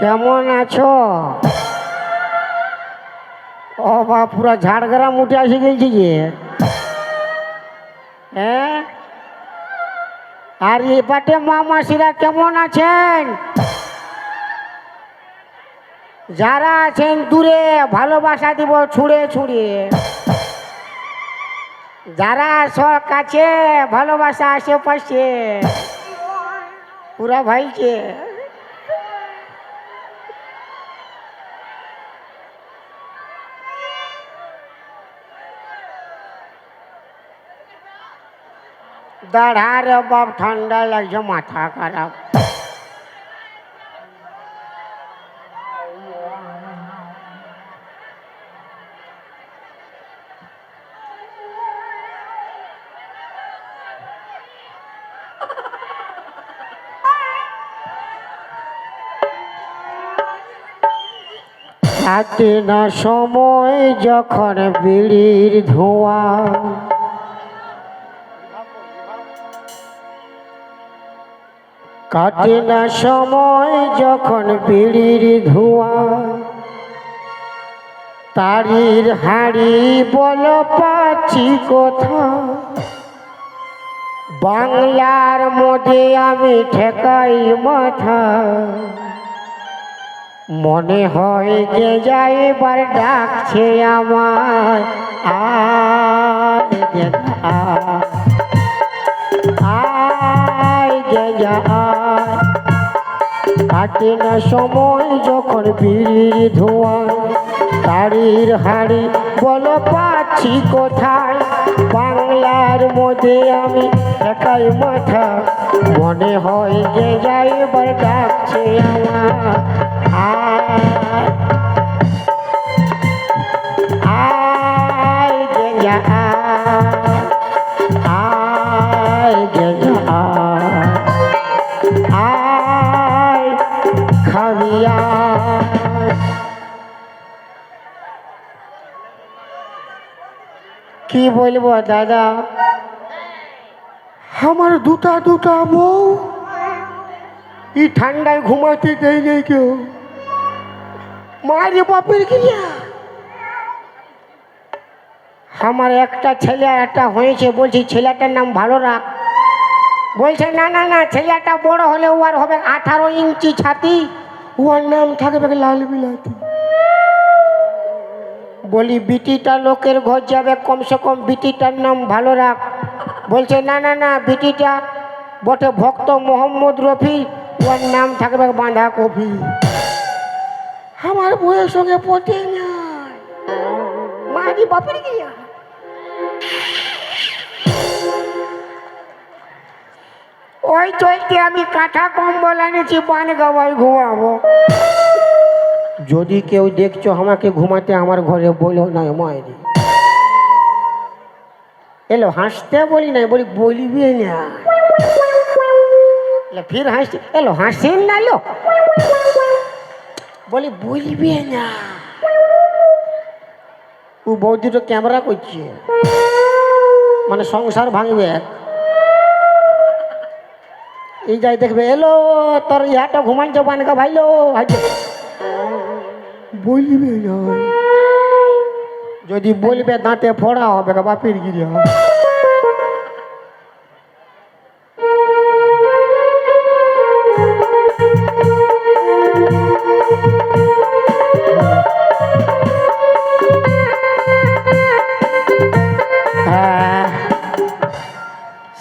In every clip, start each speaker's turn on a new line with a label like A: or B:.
A: কেমন আছো? ও বা পুরা ঝাড়গ্রাম উঠে আসে গেছি যে। হ্যাঁ, আর এ পাটে মামাসিরা কেমন আছেন? যারা আছেন দূরে ভালোবাসা দিব ছুঁড়ে ছুঁড়ে, যারা কাছে ভালোবাসা আশেপাশে পুরা ভাইকে। দাঁড়ার বাপ ঠান্ডা লাগছে, মাথা খারাপ। হাতে না সময় যখন বিড়ির ধোঁয়া, কাটে না সময় যখন বিড়ির ধোঁয়া, তারির হাড়ি বল পাচ্ছি কোথা, বাংলার মধ্যে আমি ঠেকাই মাথা, মনে হয় যে যাই এবার ডাকছে আমার, আয় গে আয় গে আয়। কাটে না সময় যখন বিড়ির ধোঁয়া, তারির হাড়ি বল পাচ্ছি কোথায়, বাংলার মধ্যে আমি একাই মাথা, মনে হয় যে যাই এবার ডাকছে আমার, আয় আয় গে আয় গে আয় খাবিয়া। কি বলবো দাদা, আমার দুটা দুটা বউ এই ঠান্ডায় ঘুমাতে দেয় নেই কেউ, মারে বাপের গিয়া। আমার একটা ছেলে একটা হয়েছে, বলছি ছেলেটার নাম ভালো রাখ, বলছে না না না, ছেলেটা বড় হলে ও আর হবে 18 ইঞ্চি ছাতি, ওর নাম থাকবে লাল বিলাতি। বলি বিটিটা লোকের ঘর যাবে, কমসে কম বিটিটার নাম ভালো রাখ, বলছে না না না, বিটিটা বটে ভক্ত মোহাম্মদ রফি, ওর নাম থাকবে বাঁধাকপি। আমার বউয়ের সঙ্গে পটে না, মারি বাপের গিয়া। ওই চলতে আমি কাঁথা কম্বল এনেছি, পান গাওয়ায় ঘুমাবো। যদি কেউ দেখছো আমাকে ঘুমাতে আমার ঘরে বলো না, মায়েরি এলো হাসতে বলি না, বলি বলবি না, ফির হাসতে এলো হাসেন না, লো বলি বলবি না। ও বৌদিটা ক্যামেরা করছে, মানে সংসার ভাঙবে। এই যাই দেখবে, এলো তোর ইহাটা ঘুমাইছে বানকা ভাইলো, বলবে না, যদি বলবে দাঁতে ফোড়া হবে বাপের গিরি।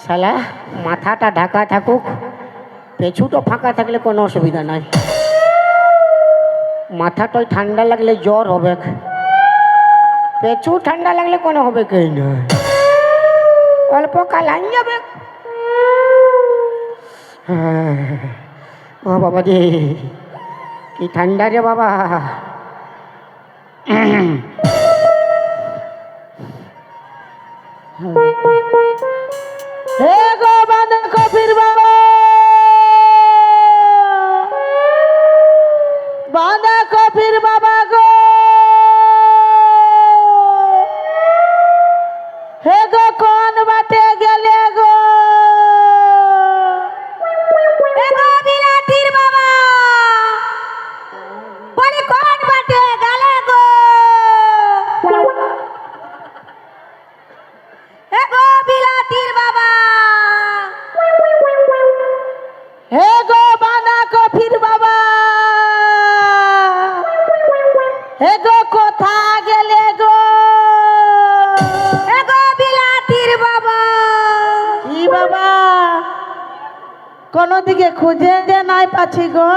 A: শালা মাথাটা ঢাকা থাকুক, পেছুটো ফাঁকা থাকলে কোনো অসুবিধা নাই, মাথাটাই ঠান্ডা লাগলে জ্বর হবে, পেছু ঠান্ডা লাগলে কোনো হবে কে না, অল্প কাল আন যাবে। ও বাবা রে, কি ঠান্ডা রে বাবা। হে গো বাঁধাকপির বাবা, বাঁধাকপির বাবা গো, হে গো কোন বাটে গেলে গো, হে গো বিলাতির বাবা,
B: হে গো বাঁধাকপির বাবা, হে গো কোথা গেলে গো?
C: হে গো বিলাতির বাবা।
B: কি বাবা, কোনো দিকে খুঁজে যে নাই পাচ্ছি গো।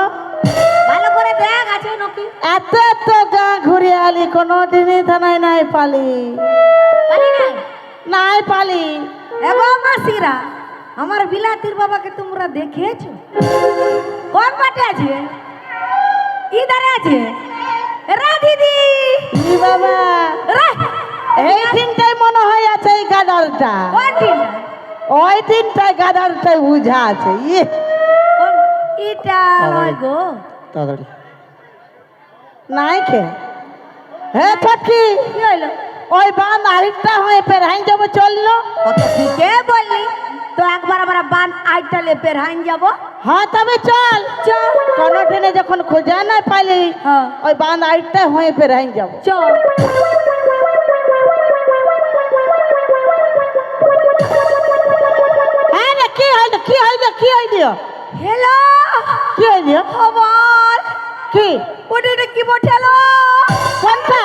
C: ভালো করে দেখ আছে নাকি।
B: এত এত গা ঘুরে আলি, কোনো দিনই থানায় নাই পালি।
C: পালি নাই?
B: নাই পালি।
C: হে গো মাসিরা, আমার বিলাতির বাবাকে তোমরা দেখেছো? কোন বাটে আছে? ইধারে আছে। রে দিদি।
B: কি বাবা,
C: রে
B: এই দিনটাই মনে হয় আছে এই গাদালটা।
C: কোন দিন?
B: ওই দিনটাই গাদালটাই বুঝা আছে।
C: এটা নয় গো।
A: তাড়াতাড়ি
B: নাই খে। হে ছটকি,
C: কি হইলো?
B: ওই বান আরেকটা হয়ে পেরহাই যাবো, চললো।
C: কত ঠিকই বললি তো, একবার আমরা বান আইটা লে পেরহাইন যাব।
B: হ্যাঁ তবে চল।
C: চল
B: কোনো ট্রেনে যখন খোঁজা না পাইলি,
C: হ্যাঁ
B: ওই বান আরেকটা হয়ে পেরহাই যাবো।
C: চল।
B: হ্যাঁ রে, কি হইলো, কি হইলো, কি হইলো,
C: হ্যালো
B: কি হইলো?
C: খবর
B: কি
C: ওটা কি বটেলো?
B: কোনটা?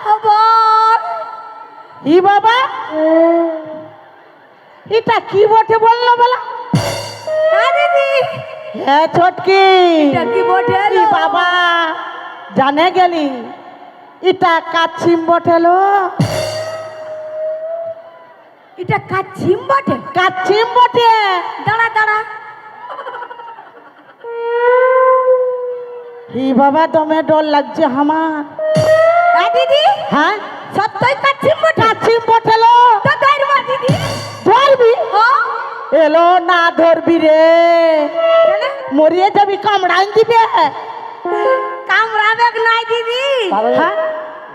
C: খবর
B: ই বাবা, এটা কি বটে বললো বলা?
C: হ্যাঁ দিদি,
B: হ্যাঁ ছটকি,
C: এটা কি
B: ই
C: বটেলো?
B: বাবা জানে গেলি, এটা কাছিম বটেলো।
C: এটা কাছিম বটে?
B: কাছিম বটে।
C: দাঁড়া দাঁড়া।
B: ই বাবা দমে ডর লাগছে আমার।
C: হ্যাঁ দিদি,
B: হ্যাঁ
C: সত্যই কাছিম বটে?
B: কাছিম বটেলো।
C: তো ধরবা দিদি।
B: ধরবি?
C: হ্যাঁ
B: এলো না ধরবি রে,
C: কেনে?
B: মরিয়ে যাবি, কামড়াই দিবে।
C: কামড়াবে নাই দিদি,
B: হ্যাঁ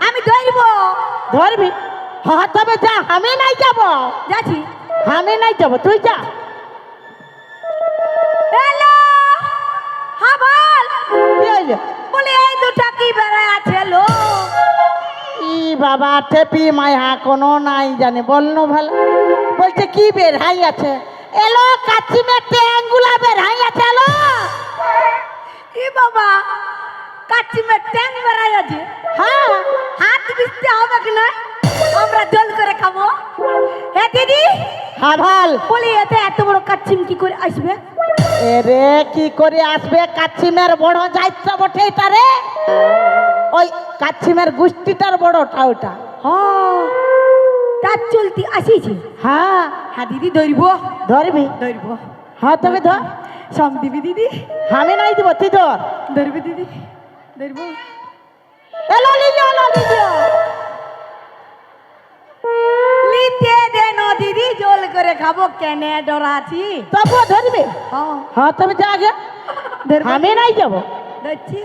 C: আমি ধরবো।
B: ধরবি? হ্যাঁ তবে যা, আমি নাই যাব।
C: যাচ্ছি।
B: আমি নাই যাব, তুই যা।
C: হ্যালো হ্যাঁ বল।
B: কি হইলো?
C: বলে এই দুটা কি বেড়ায় আছে লো?
B: ই বাবা টেপি মায়া কোনো নাই জানে, বলনো ভালো। বলছে কি বের হাই আছে? এলো কাছিমে ট্যাঙ্গুলা বের হাই আছে। এলো
C: ই বাবা, কাছিমে ট্যাং বেড়ায় আছে।
B: হ্যাঁ
C: হাত বিছতে হবে কি না? আমরা জল করে খাবো। হে দিদি,
B: হ্যাঁ ভাল।
C: বলি এতে এত বড় কাছিম কি করে আসবে?
B: এরে কি করে আসবে? কাছিমের বড় যাইতে বটে এটা রে, ওই কাছিমের গুষ্টিটার বড়টা ওটা।
C: হ্যাঁ তার চলতি আসিছি।
B: হ্যাঁ
C: হ্যাঁ দিদি ধরবো।
B: ধরবি?
C: ধরবো।
B: হ্যাঁ তবে ধর।
C: সব দিবি দিদি।
B: আমি নাই দিব, তুই ধর।
C: ধরবি দিদি, ধরবো।
B: এলো লিলো, এলো লিলো।
C: লিতে দেন দিদি, জল করে খাবো, কেনে ডরাছি।
B: তবুও ধরবি?
C: হ্যাঁ
B: হ্যাঁ তবে যা আগে,
C: ধরবো।
B: আমি নাই যাব।
C: ধরছি।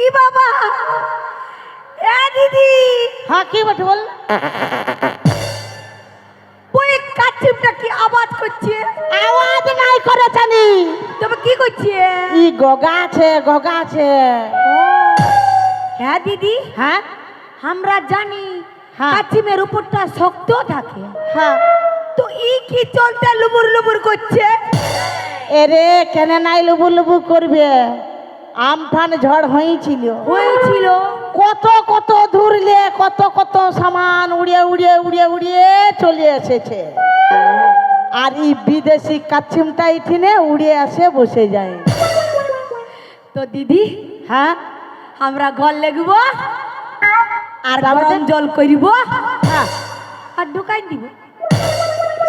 C: ই বাবা, এ দিদি,
B: হ্যাঁ কি বটে বল?
C: ওই কাছিমটা কি আওয়াজ করছে?
B: আওয়াজ নাই করে জানি,
C: তবে কি করছে?
B: ই গগা আছে, গগা আছে।
C: হ্যাঁ দিদি,
B: হ্যাঁ
C: আমরা জানি
B: হ্যাঁ।
C: কাছিমের উপরটা শক্ত থাকে,
B: হ্যাঁ।
C: তো ই কি চলতে লুবুর লুবুর করছে?
B: এরে কেন নাই লুবু লুবু করবে? আমফান ঝড় হয়েছিল,
C: হয়েছিল।
B: কত কত ধরলে, কত কত সামান উড়িয়ে উড়িয়ে উড়িয়ে উড়িয়ে চলে এসেছে। আর এই বিদেশি কাছিমটা এখানে উড়িয়ে আসে বসে যায়।
C: তো দিদি,
B: হ্যাঁ
C: আমরা ঘর লেগব আর
B: তারপরে?
C: গরম জল করিব
B: হ্যাঁ
C: আর ঢুকাই দিব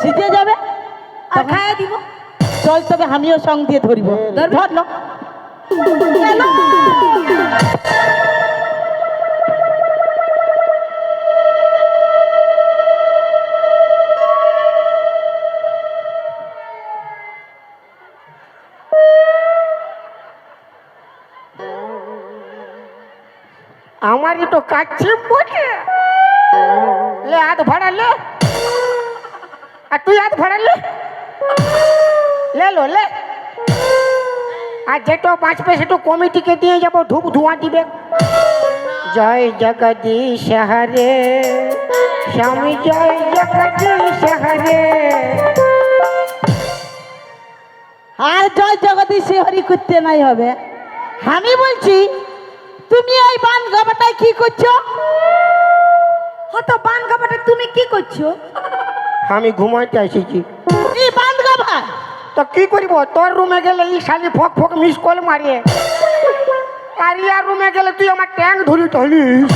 B: সিজে যাবে,
C: আর খাইয়ে দিব।
B: চল তবে আমিও সঙ্গ দিয়ে ধরিব।
C: ধরবি?
B: ধর না।
A: আমারই তো কাছিম বটে। লে হাত ভাড়া লে, আর তুই হাত ভাড়া লে, লে লো লে। আর যেটা বাঁচবে সেটা কমিটিকে দিয়ে যাবো, ধূপ ধোঁয়া দিবে। জয় জগদীশ হরে, স্বামী জয় জগদীশ হরে।
B: আর জয় জগদীশ হরি করতে নাই হবে। আমি বলছি তুমি এই বান গাবাটায় কি করছো?
C: হত বান কাপড়ে তুমি কি করছো?
A: আমি ঘুমাইতে এসেছি।
B: এই বান গাবা
A: তো কি করিব, তোর রুমে গেলে এই শালি ফক ফক মিস কল মারিয়ে, আর ইয়ার রুমে গেলে তুই আমার ট্যাঙ্ক ধরি টলিস।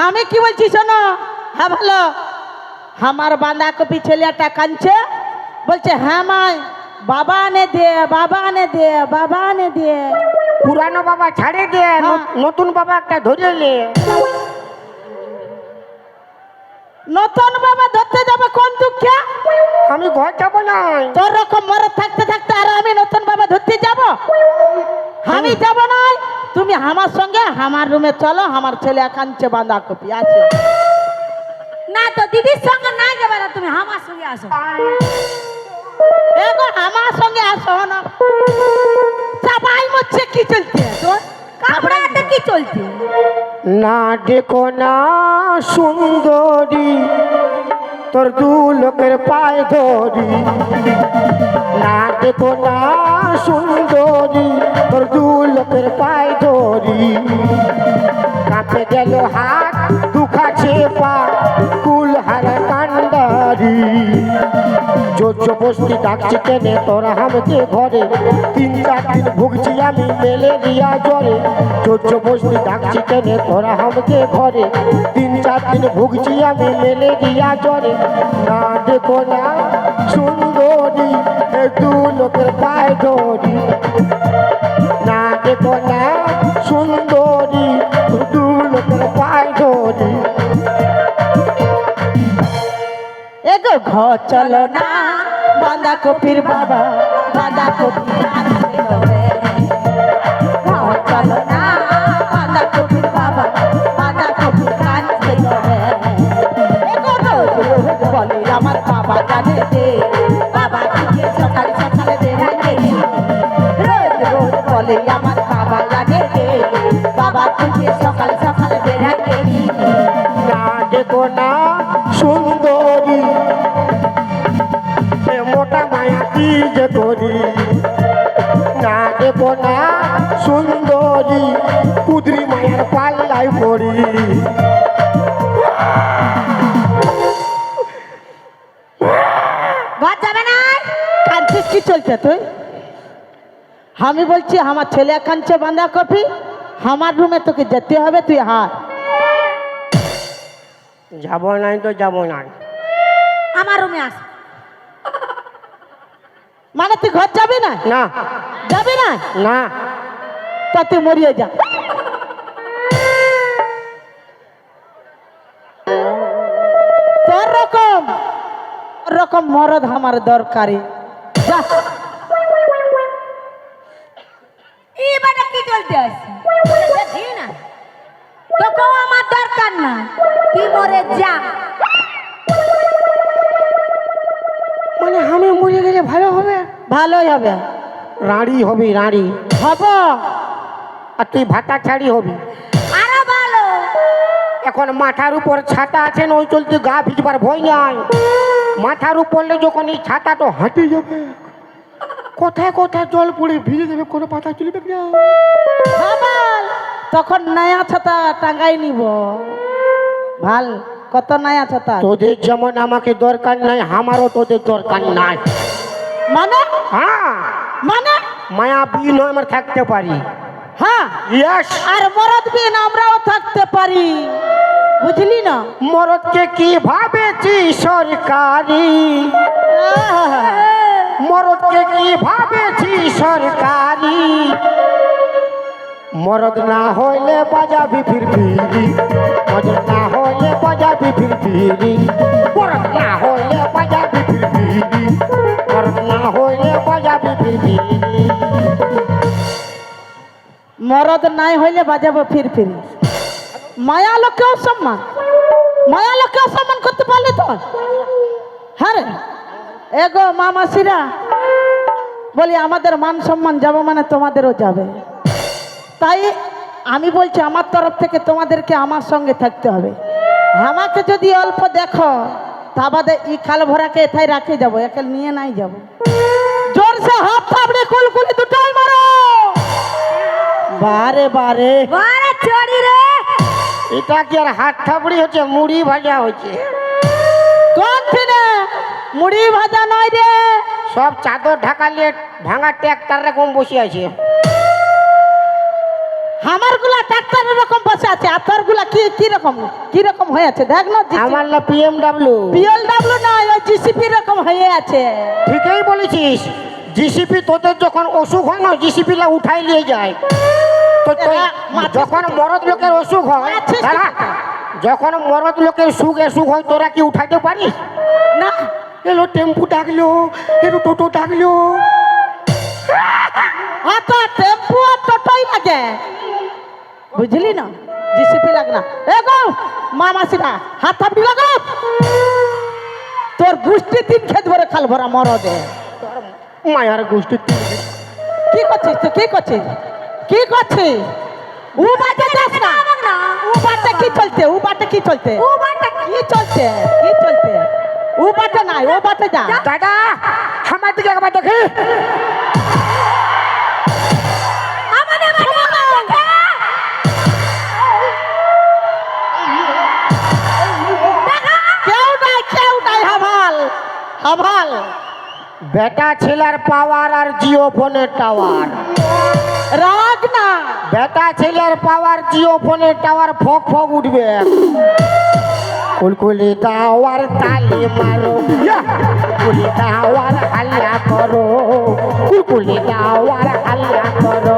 B: আমি কি বলছি শোনো, হ্যাঁ ভালো। আমার বাঁধাকপি ছেলেটা কাঁদছে, বলছে হ্যাঁ মাই বাবা আনে দে, বাবা আনে দে, বাবা আনে দে।
A: পুরানো বাবা ছাড়ে দে,
B: হ্যাঁ।
A: নতুন বাবা একটা ধরে লে।
B: নতুন বাবা ধরতে যাবে কোন দুঃখে?
A: আমি ঘর যাবো না।
B: তোর রকম মরে থাকতে থাকতে আর আমি নতুন বাবা ধরতে যাব? আমি যাব না। তুমি আমার সঙ্গে আমার রুমে চলো, আমার ছেলে কাঁদছে বাঁধাকপি আছে।
C: না তো দিদির সঙ্গে না যাবে না, তুমি আমার সঙ্গে আসো।
B: এগো আমার সঙ্গে আসো না, সবাই মরছে কি চলছে তোর?
C: কাপড়াতে কি চলছে?
A: না দেখো না সুন্দরী, তোর দু লোকের পায়ে ধরি। না দেখো না সুন্দরী, তোর দু লোকের পায়ে ধরি। কাঁপে গেল হাত, দুখাছে পা, কুল হারা কান্ডারি। জোর জবস্তি ডাকছি টেনে তোরা আমাকে ঘরে, 3-4 দিন ভুগছি আমি ম্যালেরিয়া জ্বরে। জোর জবস্তি ডাকছি টেনে তোরা আমাকে ঘরে, 3-4 দিন ভুগছি আমি ম্যালেরিয়া জ্বরে। না দেখো না সুন্দরী, এ দু লোকের পায়ে ধরি। না দেখো না সুন্দরী, দু লোকের পায়ে ধরি।
B: এগো ঘর চলো না বাঁধাকপির বাবা, বাঁধাকপি আনতে হবে। ঘর চলো না বাঁধাকপির বাবা, বাঁধাকপি আনতে হবে। এগো রোজ রোজ বলে আমার বাবা জানে দে, বাবা থেকে সকাল সকালে বেড়াতে। রোজ রোজ বলে আমার বাবা জানে দে, বাবা থেকে সকাল সকালে বেড়াতে।
A: না দেখো না সুন্দরী, এ মোটা মায়া কি যে করি। না দেখো না সুন্দরী, কুদরি মায়ের পাল্লাই পড়ি।
C: ঘর যাবে না?
B: কাঁদছিস কি চলছে তুই? আমি বলছি আমার ছেলে কাঁদছে বাঁধাকপি, আমার রুমে তোকে যেতে হবে, তুই হার।
A: যাবো নাই তো যাবো নাই।
C: আমার রুমে আস।
B: মানে তুই ঘর যাবি না?
A: না
B: যাবি না?
A: না,
B: তা তুই মরিয়ে যা। তোর রকম মরদ আমার দরকারি। যা।
C: এই বাটা কি চলতে আসছে? দেখি না তোকেও আমার দরকার না, তুই মরে যা।
A: মানে আমি মরে গেলে ভালো হবে?
B: ভালোই হবে।
A: রাঁড়ি হবি, রাঁড়ি।
B: হব।
A: আর তুই ভাতা ছাড়ি হবি।
C: আরো ভালো।
A: এখন মাথার উপর ছাতা আছে না, ওই চলতে গা ভিজবার ভয় নাই। মাথার উপরলে যখন এই ছাতা তো হাঁটে যাবে, কোথায় কোথায় জল পড়ে ভিজে যাবে, কোনো পাতা চলবে না।
B: বাবাল, তখন নয়া ছাতা টাঙ্গাই নিব। ভাল, কত নয়া ছাতা।
A: তোদের যেমন আমাকে দরকার নাই, আমারও তোদের দরকার নাই।
B: মানে?
A: হ্যাঁ,
B: মানে?
A: মায়া বিন আমরা থাকতে পারি।
B: হ্যাঁ,
A: ইয়েস।
B: আর মরদ বিন আমরাও থাকতে পারি, বুঝলি না?
A: মরদকে কি ভাবেছি সরকারি, মরদকে কি ভাবেছি সরকারি। মরদ না হইলে বাজাবি ফিরফিরি, মরদ না হইলে বাজাবি ফিরফিরি, মরদ না হইলে বাজাবি ফিরফিরি, মরদ না হইলে বাজাবি ফিরফিরি।
B: মরদ নাই হইলে বাজাবো ফিরফিরি। মায়া লোককে অসম্মান, মায়া লোককে অসম্মান করতে পারলে তো। হ্যাঁ রে, এগো মামাসিরা, বলি আমাদের মান সম্মান যাবো মানে তোমাদেরও যাবে। তাই আমি বলছি আমার তরফ থেকে তোমাদেরকে আমার সঙ্গে থাকতে হবে। আমাকে যদি অল্প দেখো তা বাদে ই খাল ভরাকে এথায় রাখে যাবো, একে নিয়ে নাই যাবো। জোরসে হাত থাপড়ে কুলকুলি দুটাই মারো। বারে বারে
C: বারে চড়ি রে।
A: এটা কি আর হাত থাপড়ি হচ্ছে, মুড়ি ভাজা হচ্ছে।
B: কোন ছিনে মুড়ি ভাজা নয় রে,
A: সব চাদর ঢাকালিয়ে ভাঙা ট্র্যাক্টর রকম বসে আছে।
B: আমার গুলা ট্রাক্টরের রকম বসে আছে, আর তোর গুলা কি রকম হয়ে আছে দেখ না।
A: আমার না পিএমডাব্লিউ।
B: পিএলডব্লিউ নয়, ওই জিসিপি রকম হয়ে আছে।
A: ঠিকই বলেছিস, জিসিপি তোদের যখন অসুখ হয় না জিসিপি লা উঠাই নিয়ে যায়। তো যখন মরদ লোকের অসুখ হয়, দাঁড়া, যখন মরদ লোকের সুখ হয় তোরা কি উঠাইতে পারিস?
B: না
A: এলো টেম্পু ডাকলো, এলো টোটো ডাকলো।
B: অত টেম্পু আর টোটোই লাগে, বুঝলি না, জিসিপি লাগে না। এ গো মামাসিরা হাত থাপড়ি লাগো, তোর গুষ্টি তিন খেত ভরে খাল ভরা মরদে।
A: মায়ার গোষ্ঠী
B: কি করছিস তুই, কি করছিস, কি করছিস? ও বাটে যাস না, ও বাটে কি চলছে, ও বাটে কি চলছে,
C: ও বাটা
B: কি চলছে, কি চলছে? ও বাটে নাই, ও বাটে যা।
A: দাদা আমার দিকে একবার দেখে।
B: কেউ নাই হাভাল হাভাল।
A: বেটা ছেলের পাওয়ার আর জিও ফোনের টাওয়ার।
B: রাগ না,
A: বেটা ছেলের পাওয়ার, জিও ফোনের টাওয়ার ফক ফক উঠবে। কুলকুলি টাওয়ার তালি মারো, কুলকুলি টাওয়ার হাল্লা করো, কুলকুলি টাওয়ার হাল্লা করো।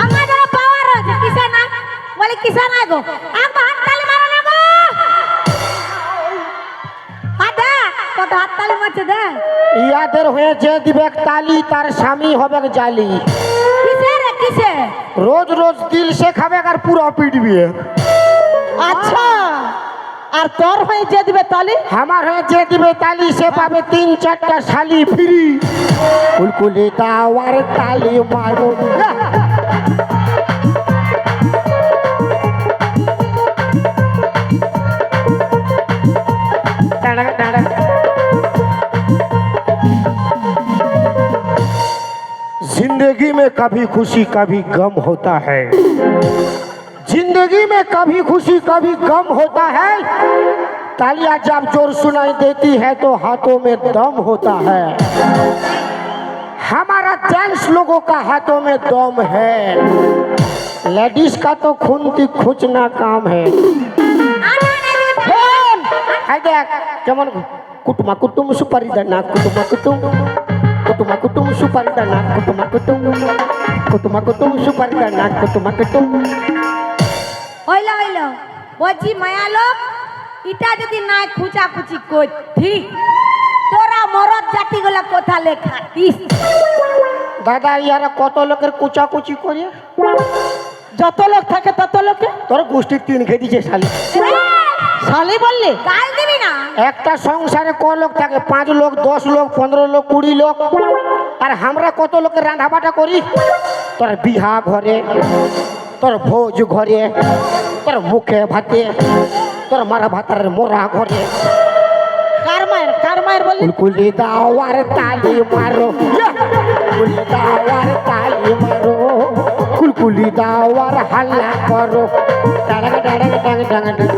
C: আমাদের পাওয়ার আছে কিসে না বলে, কিসে না গো একবার হাততালি মারো না গো। দে কত হাততালি মারছে দে।
A: ইয়াদের হয়ে যে দিবে তালি তার স্বামী হবে জালি।
C: কিসে রে কিসে?
A: রোজ রোজ দিল সে খাবে আর পুরো পিটবে।
B: আচ্ছা আর তোর হয়ে যে দিবে তালি?
A: আমার হয়ে যে দিবে তালি সে পাবে 3-4টা শালি ফ্রি। কুলকুলি টাওয়ার তালি মারো। जिंदगी में कभी खुशी कभी गम होता है, जिंदगी में कभी खुशी कभी गम होता है। तालियां जब जोर सुनाई देती है तो हाथों में दम होता है। हमारा जेंट्स लोगों का हाथों में दम है, लेडीज का तो खूंटी खुचना काम है। हाय देख केमन कुटुमा कुटुम सुपारी दाना, कुटुमा कुटुम कुटुमा कुटुम सुपारी दाना, कुटुमा कुटुम कुटुमा कुटुम सुपारी दाना, कुटुमा कुटुम।
C: হইলো হইলো বলছি মায়া লোক, এটা যদি নাই খুচাখুচি করতি তোরা মরদ জাতিগুলো কোথা লেখাতিস?
A: দাদা ইয়ারা কত লোকের কুচাকুচি করে,
B: যত লোক থাকে তত লোকে
A: তোর গোষ্ঠীর 3 খেয়ে দিছে শালি।
B: শালি বললি?
C: গাল দিবি না।
A: একটা সংসারে ক লোক থাকে? 5 লোক, 10 লোক, 15 লোক, 20 লোক। আর আমরা কত লোকের রান্না বাটা করি? তোর বিহা ঘরে, তোর ভোজ ঘরে, তোর মুখে ভাতে, তোর মারা ভাতার মোরা ঘরে।
B: কার মায়ের বলি?
A: কুলকুলি দাওয়ার তালি মারো, কুলকুলি দাওয়ার তালি মারো, কুলকুলি দাওয়ার হাল্লা করো। ডাঙা ডাঙা ডাঙা ডাঙা ডাঙা।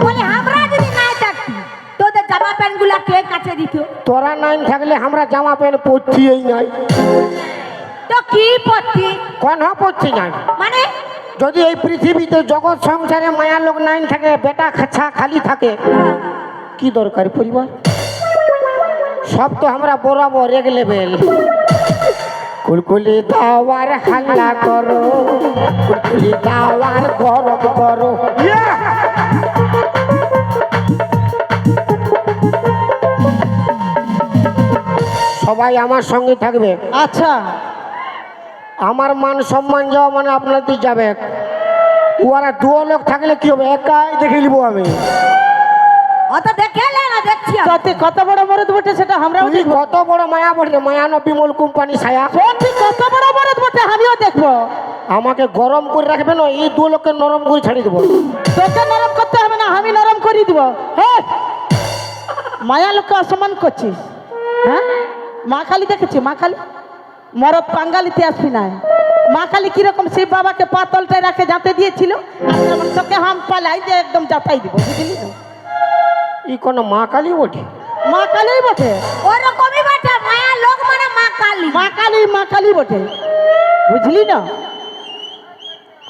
C: বলে আমরা যদি নাই থাকতি তোদের জামা প্যান্ট গুলা কে কাছে দিত?
A: তোরা নাই থাকলে আমরা জামা প্যান্ট পরছিই নাই।
C: তো কি পড়তি
A: কোন পড়ছি নাই?
C: মানে
A: যদি এই পৃথিবীতে জগৎ সংসারে মায়া লোক নাই থাকে, বেটা খাচ্ছা খালি থাকে, কি দরকার পরিবার? সব তো আমরা বরাবর এক লেভেল। কুলকুলি দাওয়ার হাল্লা করো, কুলকুলি দাওয়ার গরম করো। সবাই আমার সঙ্গে থাকবে।
B: আচ্ছা
A: আমার মান সম্মান যাওয়া মানে আপনাদের যাবে। ওরা দু লোক থাকলে কি হবে, একাই দেখে নিবো আমি।
C: অত দেখে না দেখছি আমি।
B: সত্যি কত বড় মরদ বটে সেটা আমরাও
A: তুই
B: দেখবো।
A: কত বড় মায়া বটে, মায়ানো বিমল কোম্পানি ছায়া।
B: সত্যি কত বড় মরদ বটে আমিও দেখবো।
A: আমাকে গরম করে রাখবে না, এই দু লোককে নরম করে ছাড়িয়ে দেবো।
B: তোকে নরম করতে হবে না, আমি নরম করে দিব। হ্যাঁ, মায়া লোককে অসম্মান করছিস। হ্যাঁ, মা কালী দেখেছি, মা কালী মরদ বাঙালিতে আসবি না। মা কালী কিরকম শিব বাবাকে পাতলটায় রাখে যাতে দিয়েছিল, আর যেমন তোকে হাম পালাই যে একদম যাতাই দিব, বুঝলি তো?
A: ই কোনো মা কালী বটে?
B: মা কালী বটে,
C: ওরকমই বাটা মায়া লোক মানে মা কালী।
B: মা কালী বটে, বুঝলি না?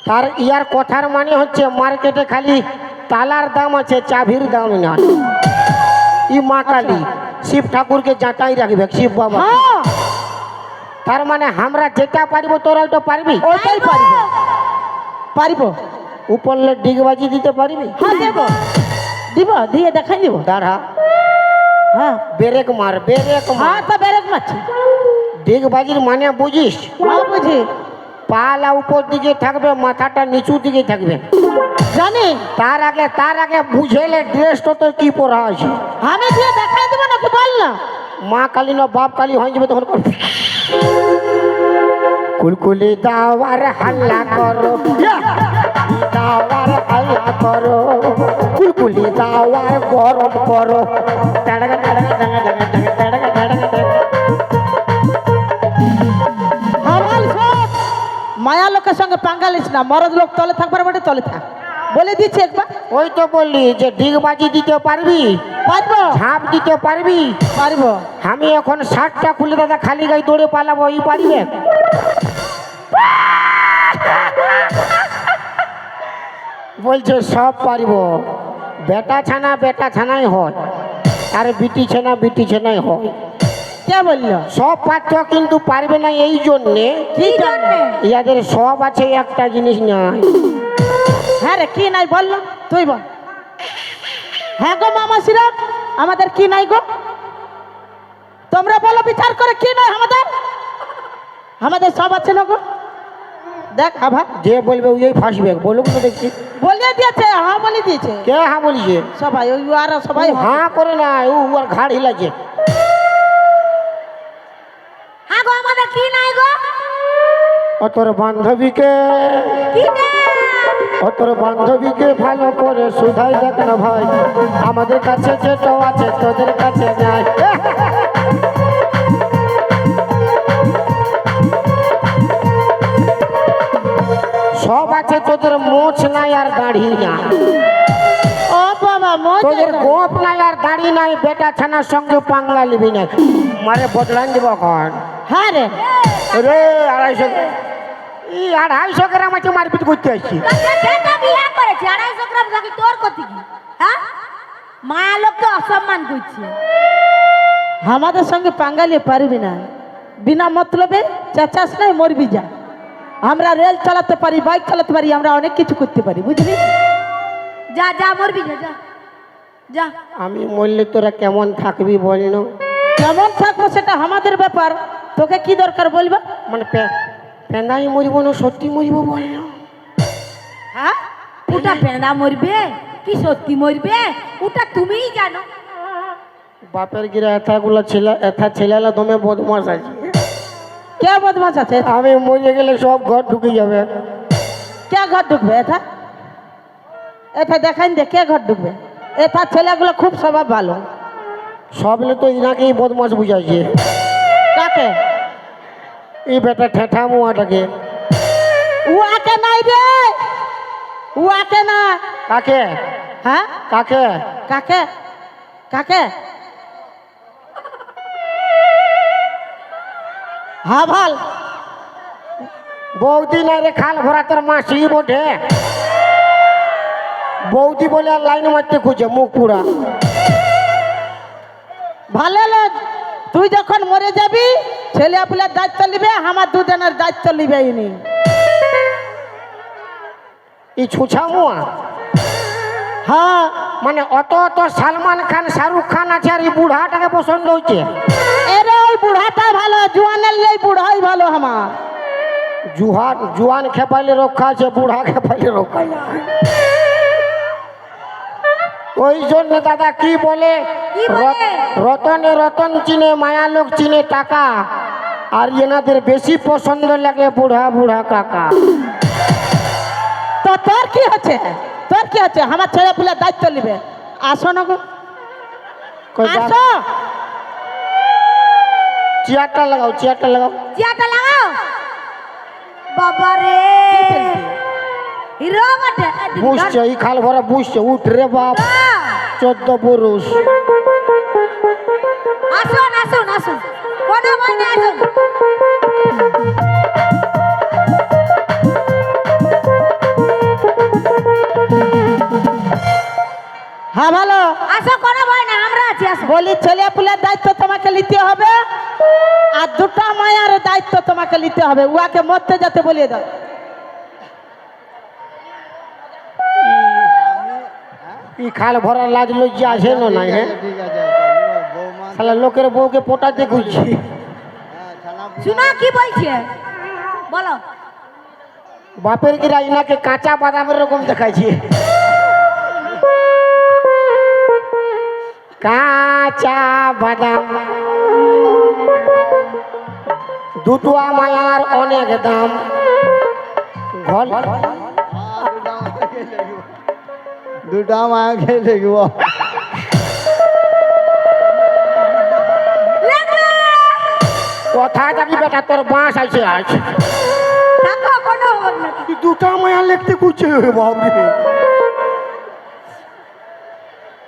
A: তার ইয়ার কথার মানে হচ্ছে মার্কেটে খালি তালার দাম আছে, চাবির দাম না। ই মা কালী শিব ঠাকুরকে যাতাই রাখবে, শিব বাবা।
B: হ্যাঁ,
A: তার মানে আমরা যেটা পারবো তোরা ওইটা পারবি।
B: ওইটাই পারিব, পারিব।
A: উপরলে ডিগবাজি দিতে পারবি?
B: হ্যাঁ, দেব, দিব, দিয়ে দেখাই দিব।
A: দাঁড়া,
B: হ্যাঁ
A: বেরেক মার, বেরেক মার।
B: হ্যাঁ, তো বেরেক মারছি।
A: ডিগবাজির মানে বুঝিস?
B: হ্যাঁ, বুঝি,
A: পালা উপর দিকে থাকবে, মাথাটা নিচু দিকে থাকবে।
B: জানি।
A: তার আগে বুঝেলে ড্রেসটা তোর কি পরা আছে।
B: আমি দিয়ে দেখাই দেবো নাকি বল না?
A: মা কালী না বাপ কালী হয়ে যাবে তখন। কুলকুলি দাওয়ার হাল্লা করো, দাওয়ার হাল্লা করো, কুলকুলি দাওয়ার গরম করো। টাড়াগা টাড়াগা টাড়াগা টাড়াগা টাড়াগা টাড়াগা টাড়াগা।
B: হামাল সব মায়া লোকের সঙ্গে পাঙ্গালিস না, মরদ লোক তলে থাকবার বটে তলে থাক, বলে দিচ্ছি একবার।
A: ওই তো বললি যে ডিগবাজি দিতে পারবি,
B: পারবো,
A: ঝাঁপ দিতে পারবি।
B: পারবো।
A: আমি এখন শার্টটা খুলে দাদা খালি গায়ে দৌড়ে পালাবো, ই পারবে? বলছে সব পারবো। বেটা ছানাই হয়, আর বিটি ছানাই হয়।
B: কে বললো?
A: সব পাত্র কিন্তু পারবে না, এই জন্যে
B: কি জন্যে?
A: ইয়াদের সব আছে, একটা জিনিস নাই।
B: হ্যাঁ রে, কি নাই বললো? তুই বল। হ্যাঁ গো মামাসিরা, আমাদের কি নাই গো? তোমরা বলো বিচার করে, কি নাই আমাদের? আমাদের সব আছে না গো? দেখ আভা
A: যে বলবে ওই ফাঁসবে, বলুক না দেখছি।
B: বলিয়ে দিয়েছে, হ্যাঁ বলে দিয়েছে
A: কে হ্যাঁ বলিছে?
B: সবাই, ওই আর সবাই
A: হ্যাঁ করে না, ও আর ঘাড় হিলাছে।
C: হ্যাঁ গো আমাদের কি নাই গো?
A: ও তোর বান্ধবীকে,
C: কি না?
A: ও তোর বান্ধবীকে ভালো করে শুধাই দেখ না ভাই, আমাদের কাছে যেটা আছে তোদের কাছে নাই। সব আছে, তোদের মোচ নাই আর দাড়ি নাই।
B: ও বাবা মজা
A: তোদের
B: না।
A: গোপ নাই আর দাড়ি নাই, বেটা ছানার সঙ্গে পাঙ্গা লিবি না। মারে বদলান দিব এখন।
B: হ্যাঁ রে,
A: রে 250, এই 250 গ্রাম আছে, মারপিট করতে আসছি।
C: সেটা বিয়া করেছে 250 গ্রাম থাকি তোর কতি কি? হ্যাঁ, মায়া লোক তো অসম্মান করছে।
B: আমাদের সঙ্গে পাঙ্গালিয়ে পারবি না, বিনা মতলবে চেঁচাস নাই, মরবি যা। আমরা রেল চালাতে পারি, বাইক চালাতে পারি, আমরা অনেক কিছু করতে পারি, বুঝলি?
C: যা যা মরবি যা যা যা।
A: আমি মরলে তোরা কেমন থাকবি বল না?
B: কেমন থাকবো সেটা আমাদের ব্যাপার, তোকে কি দরকার বলবা?
A: মানে পেঁদাই মরিব না সত্যি মরিব বল না?
B: হ্যাঁ,
C: ওটা পেঁদা মরবে কি সত্যি মরবে ওটা তুমিই জানো।
A: বাপের গিরা এথা ছেলেলা দমে বদমাস আছে।
B: কে বদমাস আছে?
A: আমি মরে গেলে সব ঘর ঢুকে যাবে।
B: কে ঘর ঢুকবে? এটা এটা দেখাই দে, কে ঘর ঢুকবে? এটা ছেলেগুলো খুব স্বভাব ভালো।
A: সবলে তো ইনাকেই বদমাস বুঝাইছে।
B: কাকে?
A: এই বেটা ঠেঠা মুয়াটাকে।
B: উয়াকে নাই রে, উয়াকে না।
A: কাকে?
B: হ্যাঁ,
A: কাকে?
B: কাকে? কাকে? হ্যাঁ ভাল
A: বৌদি নাই রে, খাল ভরা তোর মাসি বটে। বৌদি বলে আর লাইন মারতে খুঁজে, মুখ পুরা।
B: ভালো লোক। তুই যখন মরে যাবি, ছেলে পুলের দায়িত্ব নিবে, আমার দুজনের দায়িত্ব নিবে ইনি।
A: এই ছুছা মুয়া
B: হ্যাঁ,
A: মানে অত সালমান খান শাহরুখ খান আছে, আর এই বুড়াটাকে পছন্দ হচ্ছে।
B: এরে ওই বুড়াটা ভালো, জোয়ানের এই বুড়াই ভালো আমার।
A: জুয়ান খেপাইলে রক্ষা আছে, বুড়া খেপাইলে রক্ষা নাই। ওই জন্য দাদা কি বলে,
C: কি বলে?
A: রতনে রতন চিনে, মায়া লোক চিনে টাকা, আর এনাদের বেশি পছন্দ লাগে বুড়া বুড়া কাকা।
B: তো তোর কি হচ্ছে, তোর কি হচ্ছে? আমার ছেলে পুলে দায়িত্ব নিবে। আসো না গো,
A: কই যা-
B: আসো।
A: চেয়ারটা লাগাও, চেয়ারটা লাগাও।
C: চেয়ারটা লাগাও। বাবা রে, হিরো বটে।
A: বুঝছে, এই খাল ভরা বুঝছে। উঠ রে বাপ, 14 পুরুষ।
C: আসুন আসুন আসুন, কোনো ভয় নেই, আসুন।
B: হ্যাঁ ভালো।
C: আসো, কোনো ভয় না, আমরা আছি, আসো।
B: বলি ছেলে পুলের দায়িত্ব তোমাকে নিতে হবে, আর দুটা মায়ার দায়িত্ব তোমাকে নিতে হবে। উহাকে মরতে যেতে বলিয়ে দাও।
A: এই খাল ভরা লাজ লজ্জা আছে না নাই? হ্যাঁ,
D: ঠিক আছে বৌমা
A: শালা লোকের বউকে পোটাতে খুঁজছি।
C: শুনো কি বলছে, বলো।
A: বাপের গিরা ইনাকে কাঁচা বাদামের রকম দেখাইছে। কাঁচা বাদাম, দুটো মায়ার অনেক দাম। ঘর
D: দুটা মাকে দেখব।
A: কথা যাবি বেটা, তোর বাঁশ আছে আজ।
C: থাকো, কোনো ভয় না।
A: দুটা মায়া লিখতে খুঁজছে বাবরে।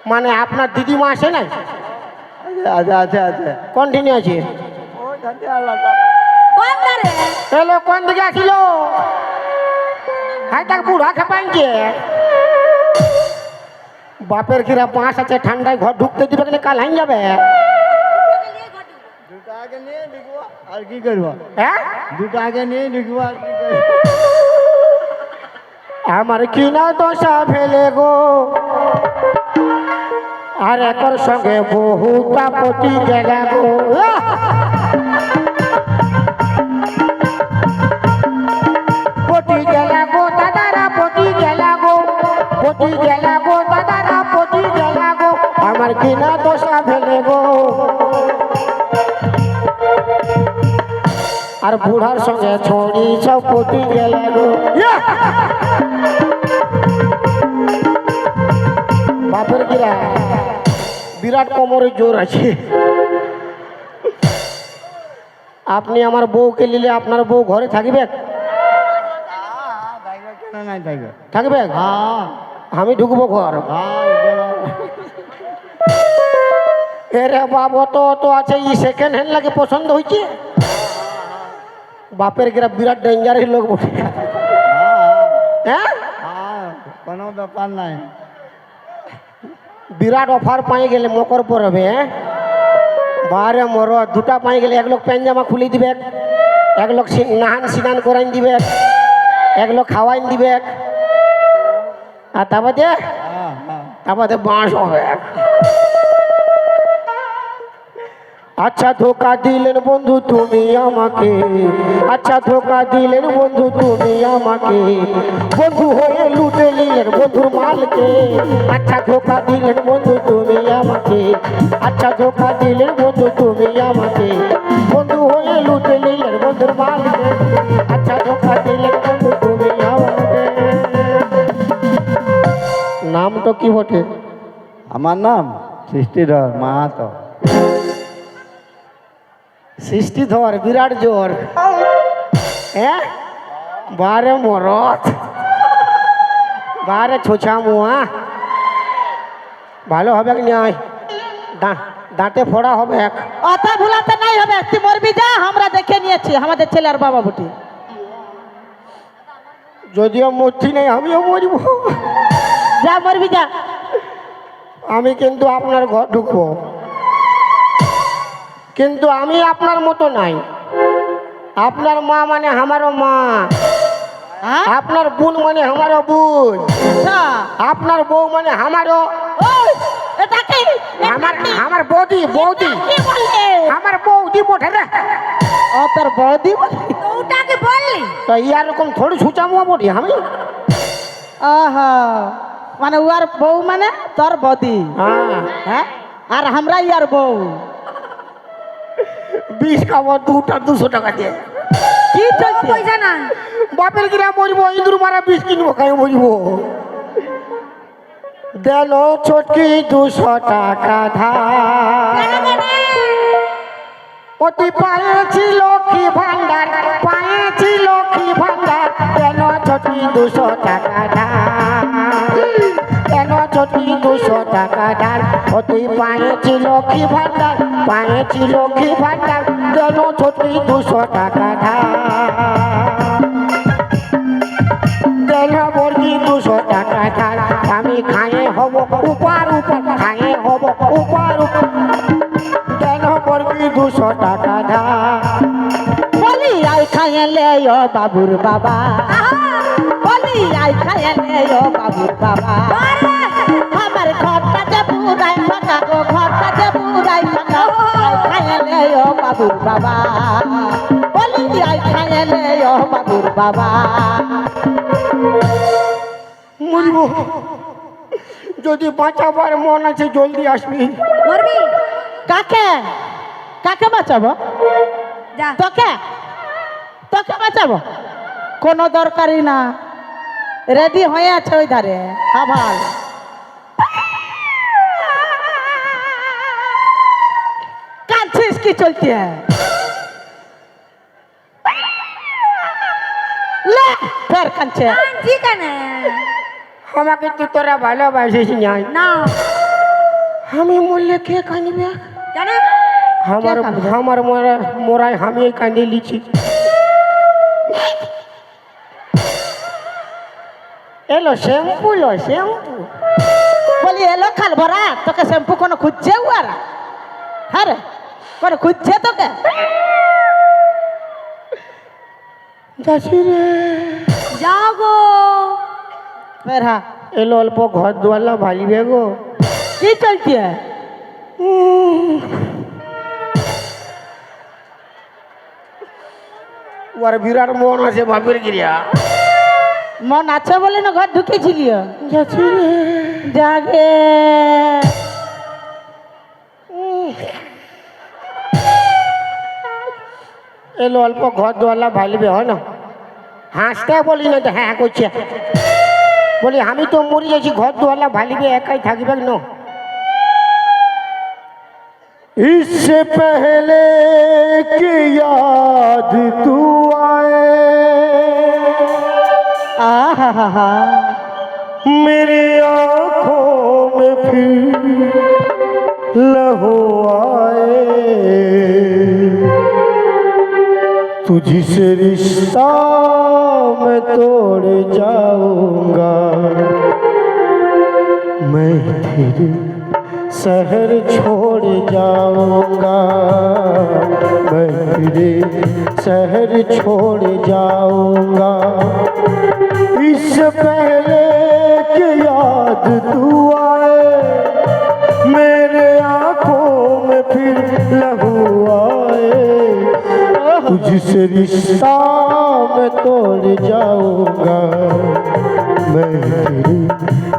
A: মানে আপনার দিদিমা আসে নাই?
D: আচ্ছা আচ্ছা আচ্ছা
A: কন্টিনিউ আছে।
C: কোন ধারে?
A: এলো কোন দিকে আসিল? হাই তাক বুড়া খেপাইছে। বাপের কিরা বাঁশ আছে, ঠান্ডায় ঘর ঢুকতে দিবে কিনা, কাল হাইন যাবে।
D: দুটা আগে নিয়ে লিখব, আর কি করব?
A: হ্যাঁ,
D: দুটা আগে নিয়ে লিখব, আর কি করব?
A: আমার কিনা দশা ফেলে গো, আর একর সঙ্গে বহুটা পটি গেলে গো। পটি গেলে গো দাদারা, পটি গেলে গো, পটি গেলে গো দাদারা, পটি গেলে গো, আমার কিনা দশা ফেলে গো। আর বুড়ার সঙ্গে ছড়ি সব পটি গেলে গো। বাপের গিরা বিরাট কোমরের জোর আছে। আপনি আমার বউকে নিলে আপনার বউ ঘরে থাকবে?
D: কেন নাই থাকবে?
A: থাকবে?
D: হ্যাঁ
A: আমি ঢুকবো ঘর। এরে বাপ, অত অত আছে, ই সেকেন্ড হ্যান্ড লাগে পছন্দ হয়েছে। বাপের গিরা বিরাট ডেঞ্জারের লোক বটে। হ্যাঁ,
D: কোনো ব্যাপার নাই।
A: বিরাট অফার পাই গেলে মকর পরবে। বারে মর, দুটা পাই গেলে এক লোক প্যান্ট জামা খুলে দিবে, এক লোক নাহান স্নান করাইন দিবে, এক লোক খাওয়াইন দিবে, আর তারপরে বাঁশ হবে। আচ্ছা ধোকা দিলেন বন্ধু তুমি আমাকে, আচ্ছা ধোকা দিলেন বন্ধু তুমি আমাকে, বন্ধু হয়ে লুটে নিলেন বন্ধুর মালকে। আচ্ছা ধোকা দিলেন বন্ধু তুমি আমাকে, আচ্ছা ধোকা দিলেন বন্ধু তুমি আমাকে, বন্ধু হয়ে লুটে নিলেন বন্ধুর মালকে। আচ্ছা ধোকা দিলেন বন্ধু তুমি আমাকে। নামটা কি বটে?
D: আমার নাম সৃষ্টিধর মাহাতো।
A: সৃষ্টিধর, বিরাট জোর। হ্যাঁ, বারে মরত, বারে ছোছা মুয়া। ভালো হবে কি নয়? দাঁতে ফোড়া হবে।
B: অত ভুলাতে নাই হবে, তুই মরবি যা, আমরা দেখে নিয়েছি আমাদের ছেলের বাবা বুটি।
A: যদিও মূর্তি নেই, আমিও মরব।
B: যা মরবি যা।
A: আমি কিন্তু আপনার ঘর ঢুকবো, কিন্তু আমি আপনার মতো নাই। আপনার মা মানে আমারও মা,
B: হ্যাঁ?
A: আপনার বোন মানে আমারও বোন,
B: আচ্ছা।
A: আপনার বউ মানে আমারও,
B: ওই, এটা কি?
A: আমার বৌদি, বৌদি,
B: কি বললে?
A: আমার বৌদি বটে রে।
B: ও তোর বৌদি বলে?
C: তো ওটাকে বললি
A: তো ইয়ার রকম থোড়ি ছুচাবো বলি আমি।
B: আহা মানে উয়ার বউ মানে তোর বদি,
A: হ্যাঁ,
B: হ্যাঁ, আর আমরা ইয়ার বউ।
A: বিষ খাবো 2টা 200 টাকা দিয়ে।
B: কি চলছে?
C: পয়সা না
A: বাপের কিনা বলবো ইঁদুর মারা বিষ কিনবো, খাই বলবো দেন ছোটকি 200 টাকা ধার। অতি পায়েছি লক্ষ্মী ভান্ডার, পায়েছি লক্ষ্মী ভান্ডার, কেন ছোটকি 200 টাকা ধার, কেন ছোটকি 200 টাকা ধার। অতি পায়েছি লক্ষ্মী ভান্ডার, পায়েছি লক্ষ্মী ভান্ডার, কেন ছোটকি 200 টাকা ধার। দেন বর্গি 200 টাকা ধার, আমি খায়ে হব উপার উপর, খায়ে হব উপার উপর, দেন বর্গি 200 টাকা ধার।
B: বলি আই খাইলে ও বাবুর বাবা, বলি আই খাইলে ও বাবুর বাবা, আমার ঘরটা যে পুরাই ফাঁকা গো, ঘরটা যে পুরাই ফাঁকা, আই খাইলে ও বাবুর বাবা, বলি আই খাইলে ও বাবুর বাবা।
A: মরবো, যদি বাঁচাবার মন আছে জলদি আসবি।
C: মরবি
B: কাকে কাকে বাঁচাবো?
C: যা
B: তোকে তোকে বাঁচাবো? কোনো দরকারই না, রেডি হয়ে আছে ওই ধারে। আবার কাঁদছিস কি চলছে? লে ফের কাঁদছে।
C: ঠিক আছে
A: আমাকে তো তোরা ভালোবাসিস নাই,
C: না
A: আমি মরলে কে কাঁদবে?
C: কেন
A: আমার
B: কাঁদবে?
A: আমার মোরাই আমি কাঁদে লিছি। এলো শ্যাম্পু, লো শ্যাম্পু।
B: বলি এলো খাল ভরা, তোকে শ্যাম্পু কোনো খুঁজছে উয়ারা? হ্যাঁ রে, কোনো খুঁজছে তোকে?
A: যাচ্ছি রে।
C: যাও গো
B: ফের হ্যাঁ,
A: এলো অল্প ঘর দুয়ালা ভালিবে গো।
B: কি চলছে?
A: ওর বিরাট মন আছে বাপের গিরিয়া।
B: মন আছে বলে না ঘর ঢুকেছিলি?
A: যাচ্ছি রে।
B: জাগে
A: এলো অল্প ঘর দুয়ালা ভালিবে, হয় না? হাসতে বলি না তো হ্যাঁ করছে। বলি আমি তো মরে যাচ্ছি, ঘর দুয়ালা ভালিবে, একাই থাকবে না। इससे पहले कि याद तू आए,
B: आहा
A: मेरी आँखों में फिर लहू आए, तुझसे रिश्ता मैं तोड़ जाऊंगा, मैं तेरे शहर छोड़ जाऊंगा, मैं तेरे शहर छोड़ जाऊंगा, इससे पहले कि याद तू आए, मेरे आँखों में फिर लहू आए, तुझसे रिश्ता मैं तोड़ जाऊंगा, मैं तेरे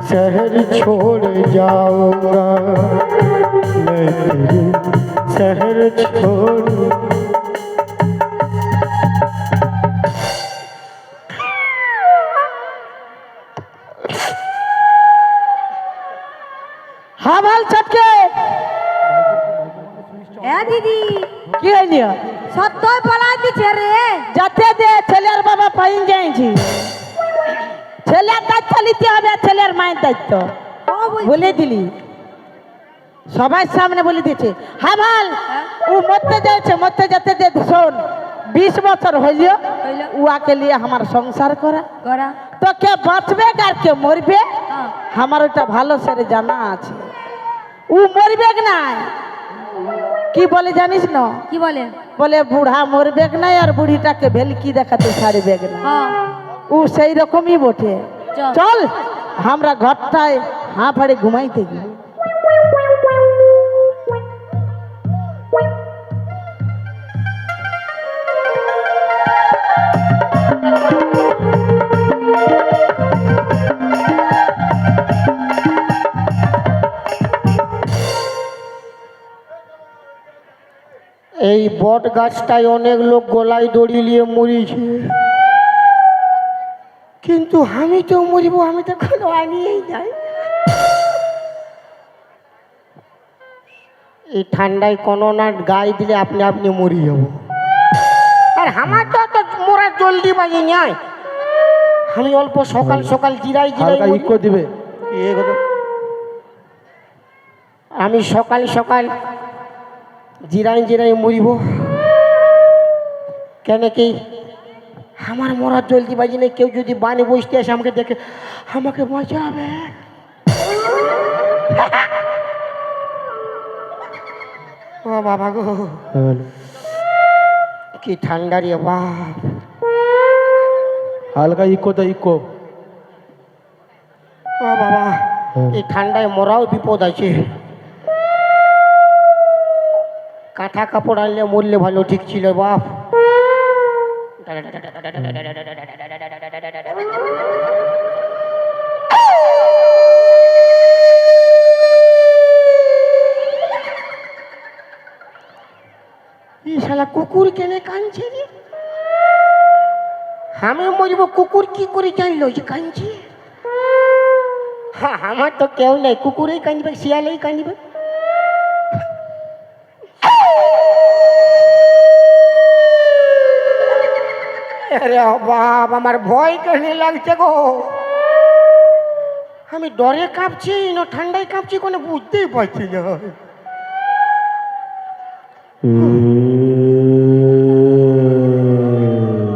A: शहर छोड़ जाऊंगा, मैं तेरे शहर छोड़।
B: हाँ भाल चटके
C: এ দিদি
B: কি হইলি?
C: সত্যই পলাই দিছে রে
B: যাতে দে, ছেলের বাবা পাইন যাইছি, ছেলের দায়িত্ব নিতে হবে, ছেলের মায়ের দায়িত্ব
C: ও বলছি।
B: বলে দিলি, সবার সামনে বলে দিয়েছে। হ্যাঁ ভাল, ও মরতে যাচ্ছে, মরতে যেতে দে। শোন, 20 বছর হইল
C: হইলো।
B: উয়াকে নিয়ে আমার সংসার করা,
C: করা
B: তো কে বাঁচবে আর কে মরবে
C: হ্যাঁ।
B: আমার ওটা ভালো সেরে জানা আছে। ও মরবে নাই, কি বলে জানিস না?
C: কি বলে
B: বলে বুড়া মরবে নাই আর বুড়িটাকে ভেলকি দেখাতে ছাড়বে না।
C: হ্যাঁ
B: ও সেই রকমই বটে।
C: চল।
B: চল আমরা ঘরটায় হাঁ ফাড়ে ঘুমাইতে গিয়ে।
A: এই বট গাছটায় অনেক লোক গলায় দড়ি নিয়ে মরিছে, কিন্তু আমি তো মরিব, আমি তো কোনো আনিয়েই যাই। এই ঠান্ডায় কোনো না গায়ে দিলে আপনি আপনি মরি যাব। আর আমার তো মোরা জলদি বাজি নাই, আমি অল্প সকাল সকাল জিরাই জিরাই
D: হালকা ইকো দিবে।
A: আমি সকাল সকাল জিরাই জিরাই মরিব। কেন কি আমার মরার জলদি বাজি নেই, কেউ যদি বানে বসতে আসে আমাকে দেখে আমাকে বাঁচাবে। ও বাবা গো, কি ঠান্ডা রে বাপ।
D: হালকা ইকো তো ইকো।
A: ও বাবা, এই ঠান্ডায় মরাও বিপদ আছে। কাঁথা কাপড় আনলে মরলে ভালো ঠিক ছিল বাপ। এই শালা কুকুর কেনে কাঁদছে রে? আমি মরিব, কুকুর কি করে জানলো যে কাঁদছে? হ্যাঁ, আমার তো কেউ নেই, কুকুরেই কাঁদবে, শিয়ালেই কাঁদবে। আরে বাপ, আমার ভয় কেন লাগছে গো? আমি ডরে কাঁপছি না ঠান্ডায় কাঁপছি কোনো বুঝতেই পারছি না।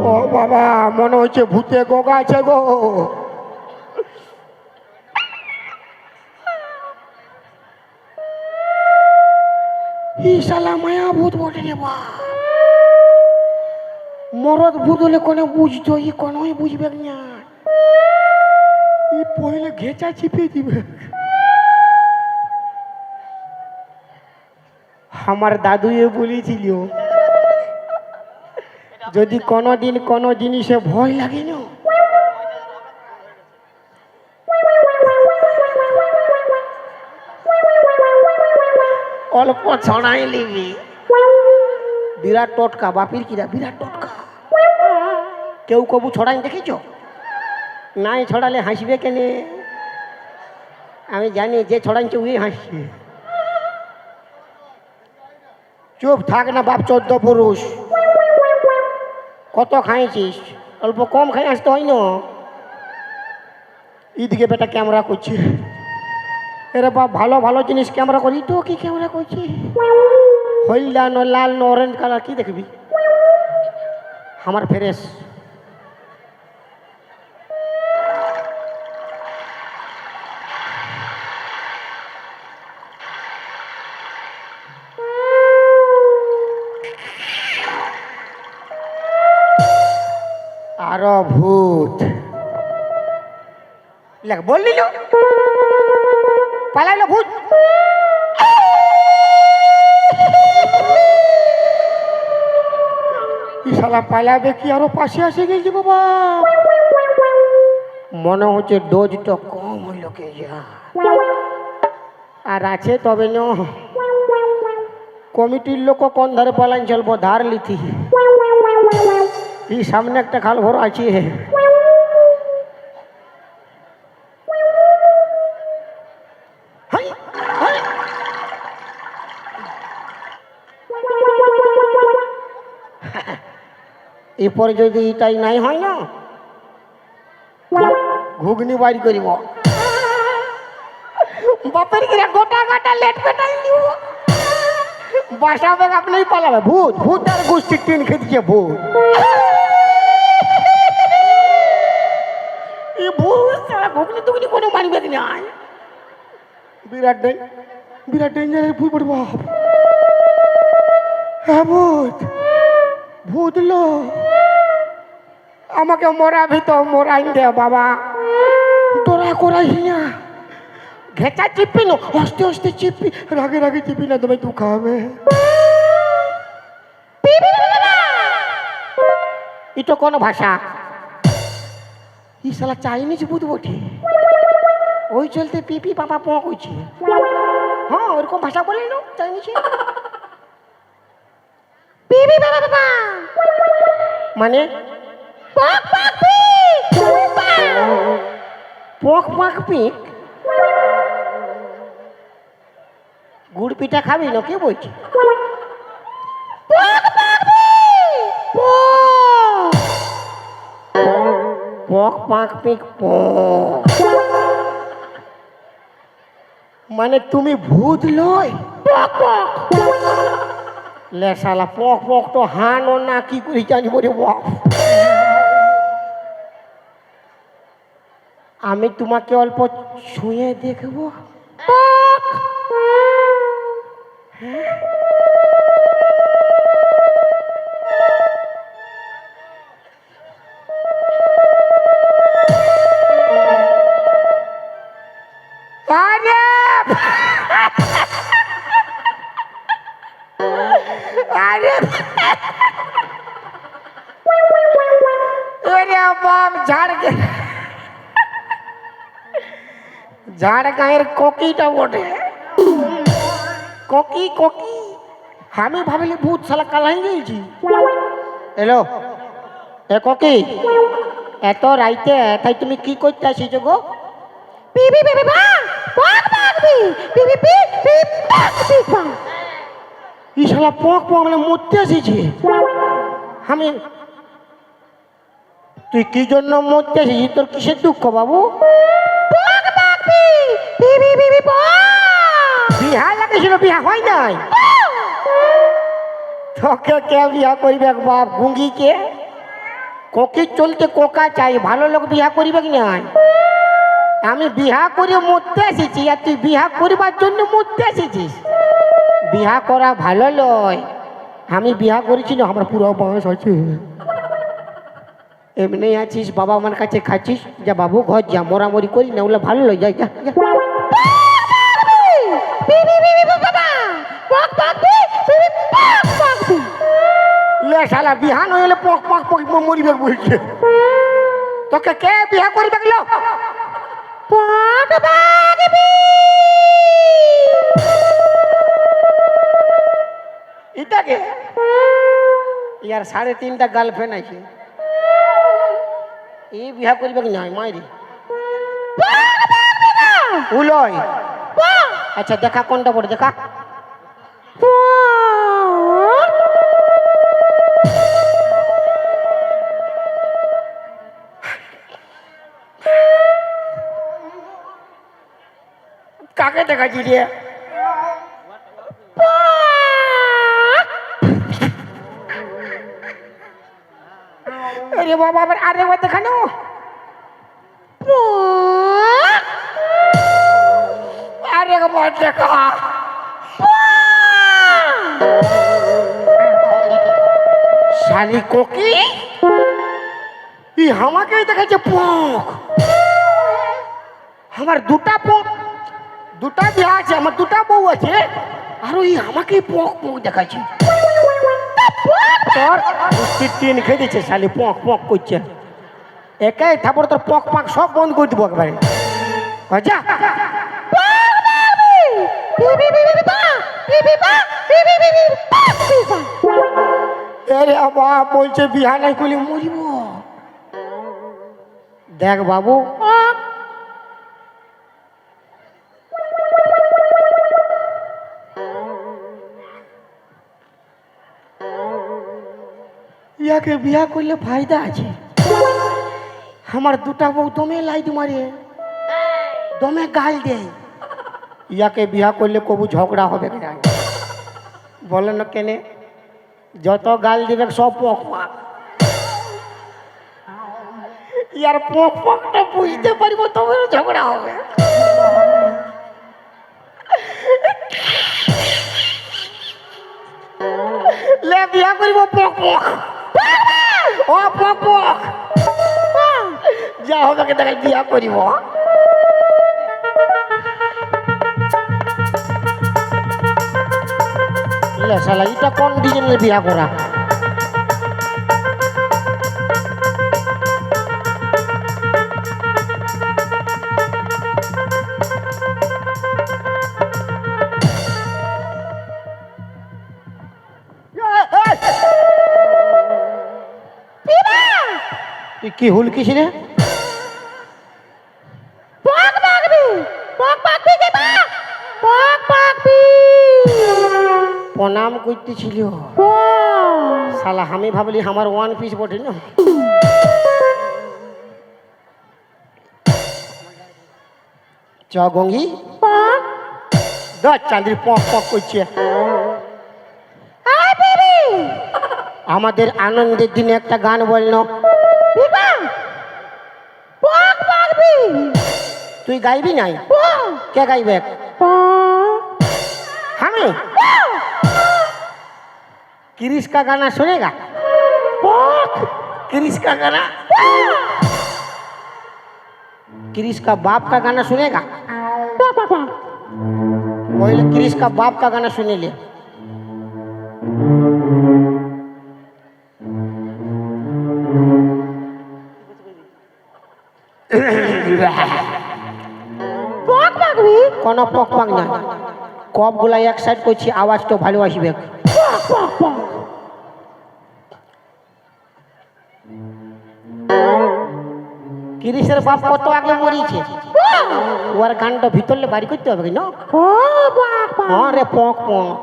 A: ও বাবা, মনে হচ্ছে ভূতে গোগা আছে গো। এই শালা মায়া ভূত বটে রে বা। মরদ ভূত হলে কোনো বুঝতো, ই কোনোই বুঝবে না। ই পয়লে ঘেঁচা চিপে দিবে। আমার দাদু এ বলেছিল, যদি কোনোদিন কোনো জিনিসে ভয় লাগে না, অল্প ছড়াই নিবি। বিরাট টটকা, বাপির কিরা বিরাট টটকা। কেউ কবু ছড়াই দেখেছ? নাই ছড়ালে হাসবে কেনে? আমি জানি যে ছড়াইছে ওই হাসছে। চুপ থাক না বাপ, 14 পুরুষ। কত খাইছিস? অল্প কম খাই আসতে হয় না। এদিকে বেটা ক্যামেরা করছে। এরে বাপ, ভালো ভালো জিনিস ক্যামেরা করি তো। কি ক্যামেরা করছি? হলদা ন লাল ন অরেঞ্জ কালার কি দেখবি? আমার ফ্রেশ। আরো ভূত লেখ বললি না, পালাইলো ভূত। শালা পালাবে কি, আরো পাশে আসে গেছি বাবা। মনে হচ্ছে ডোজটা কম হইল কে যা, আর আছে তবে ন। কমিটির লোক কোন ধারে পালাইন চলবো, ধার লিথি। এই সামনে একটা খাল ভর আছে। এরপরে যদি এটাই নাই হয় না, ঘুগনি বাড়ি করিব। বাপের কিরা গোটা গোটা লেট পেটাই নিব। বাসা ব্যাগ আপনি পালাবে। ভূত, ভূত আর গোষ্ঠীর টিন খেতেছে ভূত। এই ভূত সারা ঘুগনি টুগনি কোনো মানবে কি নাই। বিরাট ডেঞ্জারের ভূত পড়ে বাপ। হ্যাঁ ভূত, ভূত লো আমাকে মরাবি তো মরাই দে বাবা। তোরা করাই না, ঘেঁচা চিপি না, হস্তে হস্তে চিপি, রাগে রাগে চিপি না, তোমায় তু খাবে। এটা কোন ভাষা? ই শালা চাইনিজ ভূত বটে। ওই চলতে পিপি পাপা প করছে। হ্যাঁ, ওরকম ভাষা বলে না চাইনিজ। মানে পক পাক পিক গুড় পিঠা খাবি না কে বলছি পক পাক পিক মানে তুমি ভূত লয় লে শালা পক পক তো হানো না কি করে জানি বলে বাপ আমি তোমাকে অল্প ছুঁয়ে দেখবো আরে আরে আরে বাপ ঝাড় গায়ের কোকিটা বটে কোকি কোকি আমি ভাবলি ভূত শালা কালাই গেছি হ্যালো এ কোকি এত রাইতে তাই তুমি কি করতে আসিছ গো
B: বিবি বিবি বা পক পক বি বিবি বি বি পক বি বা
A: ই শালা পক পক বলে মরতে আসিছি আমি তুই কি জন্য মরতে আসিছিস তোর কিসের দুঃখ বাবু
B: পক পক বি বিবি বিবি বা
A: বিহা লাগেছিল বিহা হয় নাই তোকে কে বিহা করবে বাপ গুঙ্গিকে কোকি চলতে কোকা চাই ভালো লোক বিহা করিবে কি নাই আমি বিহা করে মরতে এসেছি আর তুই বিহা করিবার জন্য মরতে এসেছিস বিহা করা ভালো লয় আমি বিহা করেছি না আমার পুরো বয়স আছে এমনি আছিস বাবা আমার কাছে খাচ্ছিস যা বাবু ঘর যা মরামরি করি না ওগুলো ভালো লয় যা যা যা।
B: বিবি বিবি বাবা পক পক বি বিবি পক পক বি
A: লে শালা বিহা নয় হলে পক পক পক মরিবে বলছে তোকে কে বিহা করবে গেল
B: পক পক বি
A: এটাকে ইয়ার 3.5টা গার্লফ্রেন্ড আছে এই বিহা করবে কি নাই মাইরি উলয় আচ্ছা দেখা কোনটা পড়ে দেখা কাকে দেখাচ্ছি রে আরে বাবা আবার আরেকবার দেখানো আরেকবার দেখা শালি কোকি ই আমাকেই দেখাচ্ছে পক আমার দুটা বিয়া আছে আমার দুটা বউ আছে আর ওই আমাকেই পক পক দেখাচ্ছে তোর টিন খেয়ে দিচ্ছে শালি পক পক করছে একাই তারপর তোর পক পাক সব বন্ধ করে দিব একবারে যা আরে বাবা বলছে বিহা নাই করলে মরিব দেখ বাবু ইয়াকে বিয়া করলে ফায়দা আছে আমার দুটা বউ দমে লাইট মারে দমে গাল দেয় ইয়াকে বিয়া করলে কবু ঝগড়া হবে না বলে না কেনে যত গাল দিবে সব পক পাক ইয়ার পক পাকটা বুঝতে পারবো তবে ঝগড়া হবে লে বিয়া করিব পক পক ও পক পক যা হবে দেখা বিয়া করিব শালা এটা কোন ডিজাইনের বিয়া করা কি হুলকিস রে?
B: পক পাকবি কি বা পক পাকবি
A: প্রণাম করতেছিল শালা, আমি ভাবলি আমার ওয়ান পিস বটে না। চ গঙ্গি
B: পক
A: দশ চাঁদের পক পক করছে।
B: আই বেবি
A: আমাদের আনন্দের দিনে একটা গান বললো,
B: বিবা পক পাকবি
A: তুই গাইবি নাই?
B: পক
A: কে গাইবে?
B: পক
A: আমি क्रिस का गाना सुनेगा? क्रिस का गाना, क्रिस का बाप का गाना सुनेगा? पहले क्रिस का बाप का गाना सुने ले।
B: পক পাকবি
A: কোনো পক পাক না, কপ গুলা এক সাইড করছি, আওয়াজ তো ভালো আসবে।
B: পক পক পক
A: ক্রিসের বাপ কত আগে মরিছে, ওর গানটা ভিতরলে বাড়ি করতে হবে না।
B: ও পক পক
A: হ্যাঁ রে পক পক।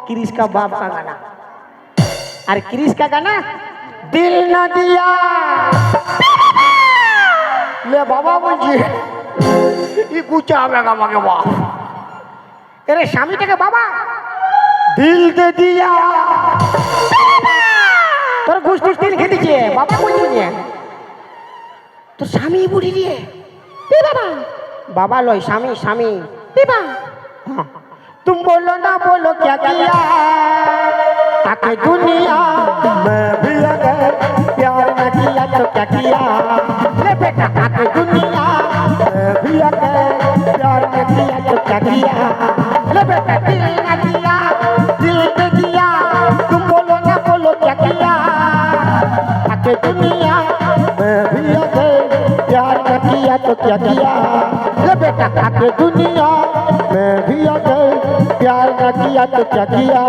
A: क्रिस का बाप का गाना, और क्रिस का गाना दिल न दिया ले बाबा বলছি ই কুচা হবে আমাকে বাপ। এরে স্বামীটাকে বাবা দিল দে দিয়া, তোর ঘুষ ঘুষ দিল খেতেছে বাবা বলছি তোর স্বামী বুড়ি দিয়ে
B: বাবা
A: बाबा लो स्वामी स्वामी।
B: বিবা
A: हाँ। तुम बोलो ना बोलो क्या किया ताकि दुनिया में भी अगर प्यार न किया तो क्या किया, ले बेटा ताकि दुनिया में भी अगर प्यार न किया तो क्या किया, ले बेटा दिल न दिया दिल दे दिया, तुम बोलो ना बोलो क्या किया ताकि दुनिया में भी अगर प्यार न किया तो क्या किया, ले बेटा ताकि दुनिया में भी अगर प्यार न किया तो क्या किया।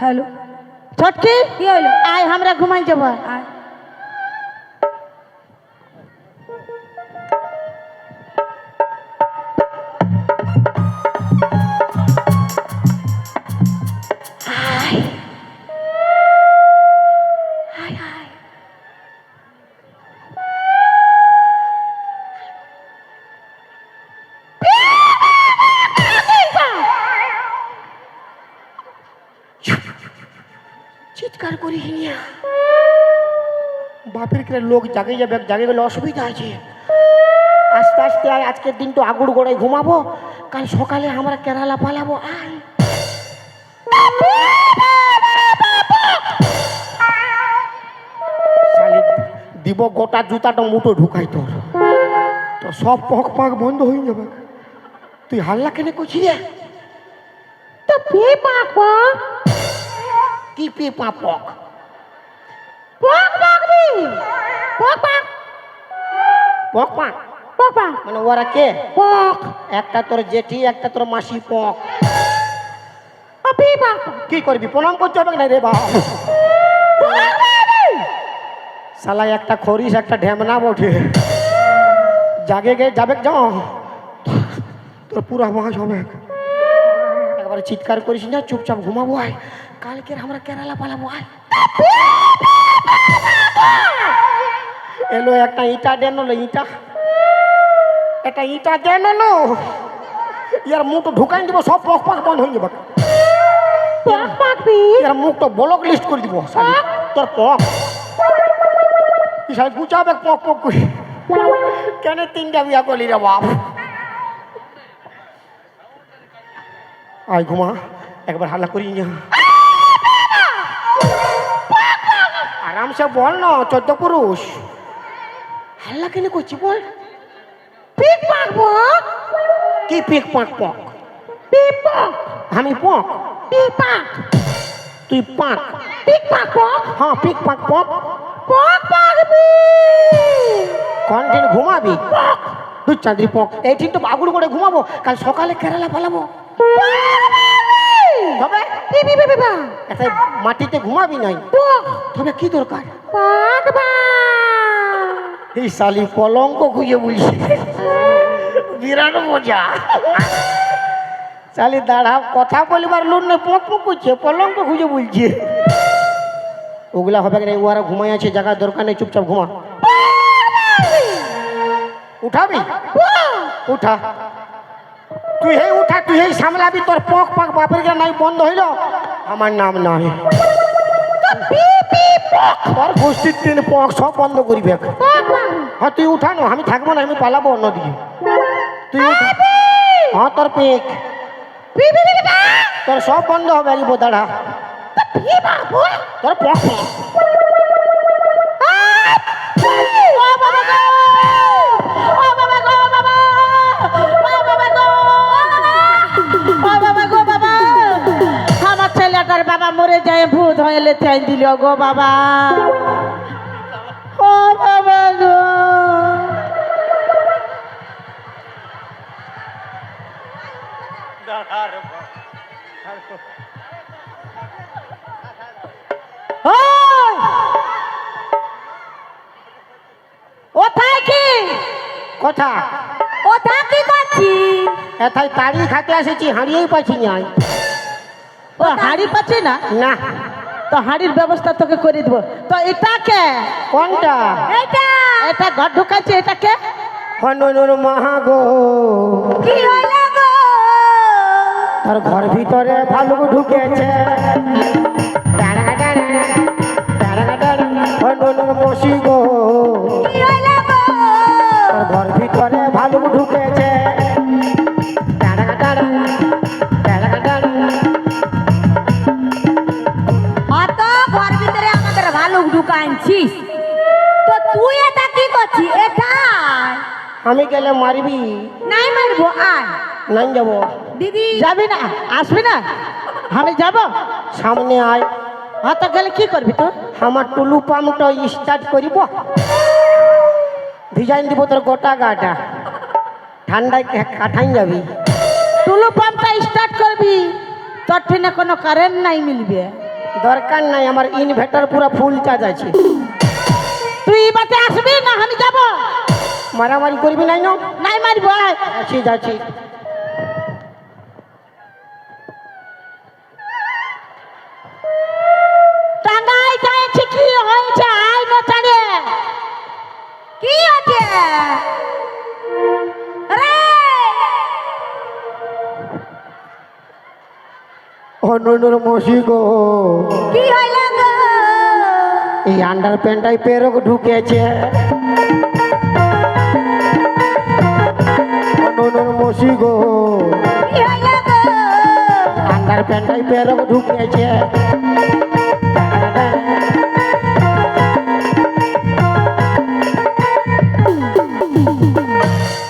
C: हेलो
B: छोटकी
C: की হইলো?
B: आय हमरा घुमाई जब
C: আয়।
A: চিৎকার করি বাপের করে লোক জাগে যাবে, জাগে গেলে অসুবিধা আছে। আস্তে আস্তে আয়, আজকের দিন তো আগুর গোড়ায় ঘুমাবো, কাল সকালে আমরা কেরালা পালাবো। আয় শালি দিব গোটা জুতাটা মুঠো ঢুকাই তোর, তোর সব পক পাক বন্ধ হয়ে যাবে। তুই হাল্লা কেন করছিস রে?
B: তো পে পাক পক
A: কি পে পাক পক
B: পক পাকবি পক পাক
A: পক পাক
B: পক পাক
A: মানে ওরা কে?
B: পক
A: একটা তোর জেঠি, একটা তোর মাসি পক।
B: আপি পাক
A: কি করবি? প্রণাম করতে হবে না রে বাবা। শালা একটা খরিস একটা ঢেমনা বটে, জাগে গে যাবে যাও তোর পুরা মাস হবে। একবারে চিৎকার করিস না, চুপচাপ ঘুমাবো। আয় কালকে আমরা কেরালা পালাবো। আয় এলো একটা ইটা দেন, ইটা একটা ইটা দেন, ইয়ার মুখটা ঢুকাই দিব, সব পক পাক বন্ধ হয়ে যাবে।
B: পক পাকবি
A: ইয়ার মুখটা ব্লক লিস্ট করে দিব।
B: পক
A: তোর পক কিসাই গুচাবে পক পক করে কেন তিনটা বিয়া করলি রে বাপ আয় ঘুমা একবার হাল্লা করি না আরামসে বল না 14 পুরুষ হাল্লা কেন করছি বল পিক পাক পক কি পিক পাক পক পিক পাক আমি পক পিক পাক তুই পাক পিক পাক পক হ্যাঁ পিক পাক পক পক পাক কোন দিন ঘুমাবি পক তুই চাঁদরি পক এই ঠিক তো বাগুড় করে ঘুমাবো কাল সকালে কেরালা পালাবো তবে এতে মাটিতে ঘুমাবি নাই তবে কি দরকার এই শালি কলঙ্ক খুঁজে বলছি বিরাট মজা শালি দাঁড়া কথা বলিবার লোন নেই পক পক করছে কলঙ্ক খুঁজে বলছে ওগুলা হবে না ওরা ঘুমাই আছে জায়গার দরকার নেই চুপচাপ ঘুমা উঠাবি উঠা তুই হে উঠা তুই হে সামলাবি তোর পক পাক বাপের গা নাই বন্ধ হইল আমার নাম নাই তোর গোষ্ঠীর 3 পক সব বন্ধ করিবে হ্যাঁ তুই উঠানো আমি থাকবো না আমি পালাবো অন্যদিকে তুই উঠা হ্যাঁ তোর পেক তোর সব বন্ধ হবে আগে বোদাড়া তোর পক
B: আমার ছেলেটার বাবা মরে যায় ভূত হইলে চাই দিল গো বাবা ও বাবা গো ওথায় কি
A: কথা
C: ওটা কি করছি
A: এথায় তাড়ি খাতে এসেছি হারিয়েই পাচ্ছি না
B: ও হাড়ি পাচ্ছে না
A: না
B: তো হাড়ির ব্যবস্থা তোকে করে দেবো তো এটাকে
A: কোনটা
C: এটা
B: এটা ঘর ঢুকাচ্ছে এটাকে
A: হনুর মহাগো
C: কি হলো গো
A: আর ঘর ভিতরে ভালুক ঢুকেছে হনুর মসি গো
C: কি হলো গো
A: আর ঘর ভিতরে ভালুক ঢুকেছে
C: অত ঘর ভিতরে আমাদের ভালুক ঢুকাইছিস তো তুই এটা কি করছিস এটা
A: আমি গেলে মারবি
C: নাই মারবো আয়
A: নাই যাব
C: দিদি
B: যাবি না আসবি না আমি যাব
A: সামনে আয়
B: হ্যাঁ তো গেলে কি করবি তো
A: আমার টুলু পাম্পটা স্টার্ট করিব ভিজাইন দিব তোর গোটা গাটা ঠান্ডায় কাঠাই যাবি
B: টুলু পাম্পটা স্টার্ট করবি তোর ট্রেনে কোনো কারেন্ট নাই মিলবে
A: দরকার নাই আমার ইনভার্টার পুরো ফুল চার্জ আছে
B: তুই বাতে আসবি না আমি যাব
A: মারামারি করবি নাই না
B: নাই মারবো আয়।
A: আছি যাচ্ছি
B: টাঙ্গাই যাচ্ছি কি হয়েছে আয় না ছাড়ে
C: কি আছে রে
A: হনুর মসি গো
C: কি হইলো গো
A: এই আন্ডার প্যান্টাই পেরক ঢুকেছে হনুর মসি গো
C: কি হইলো গো
A: আন্ডার প্যান্টাই পেরক ঢুকেছে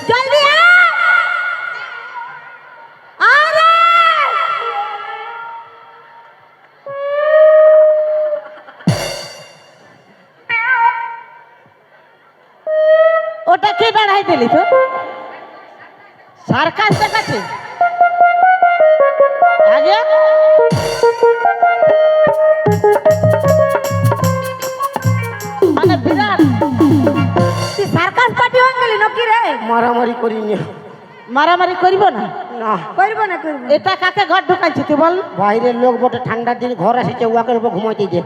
C: জলদি আরে
B: ওটা কি দাঁড়াই দিলি তো সার্কাস দেখাচ্ছে আগে মানে বিরাট
C: তুই সার্কাস পার্টি হয়ে গেলি নাকি রে
A: মারামারি করিনি
B: মারামারি করিব না
A: না
C: করবো না করবো
B: এটা কাকে ঘর ঢুকাইছি তুই বল
A: বাইরের লোক বটে ঠান্ডার দিন ঘর আসেছে ওয়াকের উপর ঘুমাইতে দে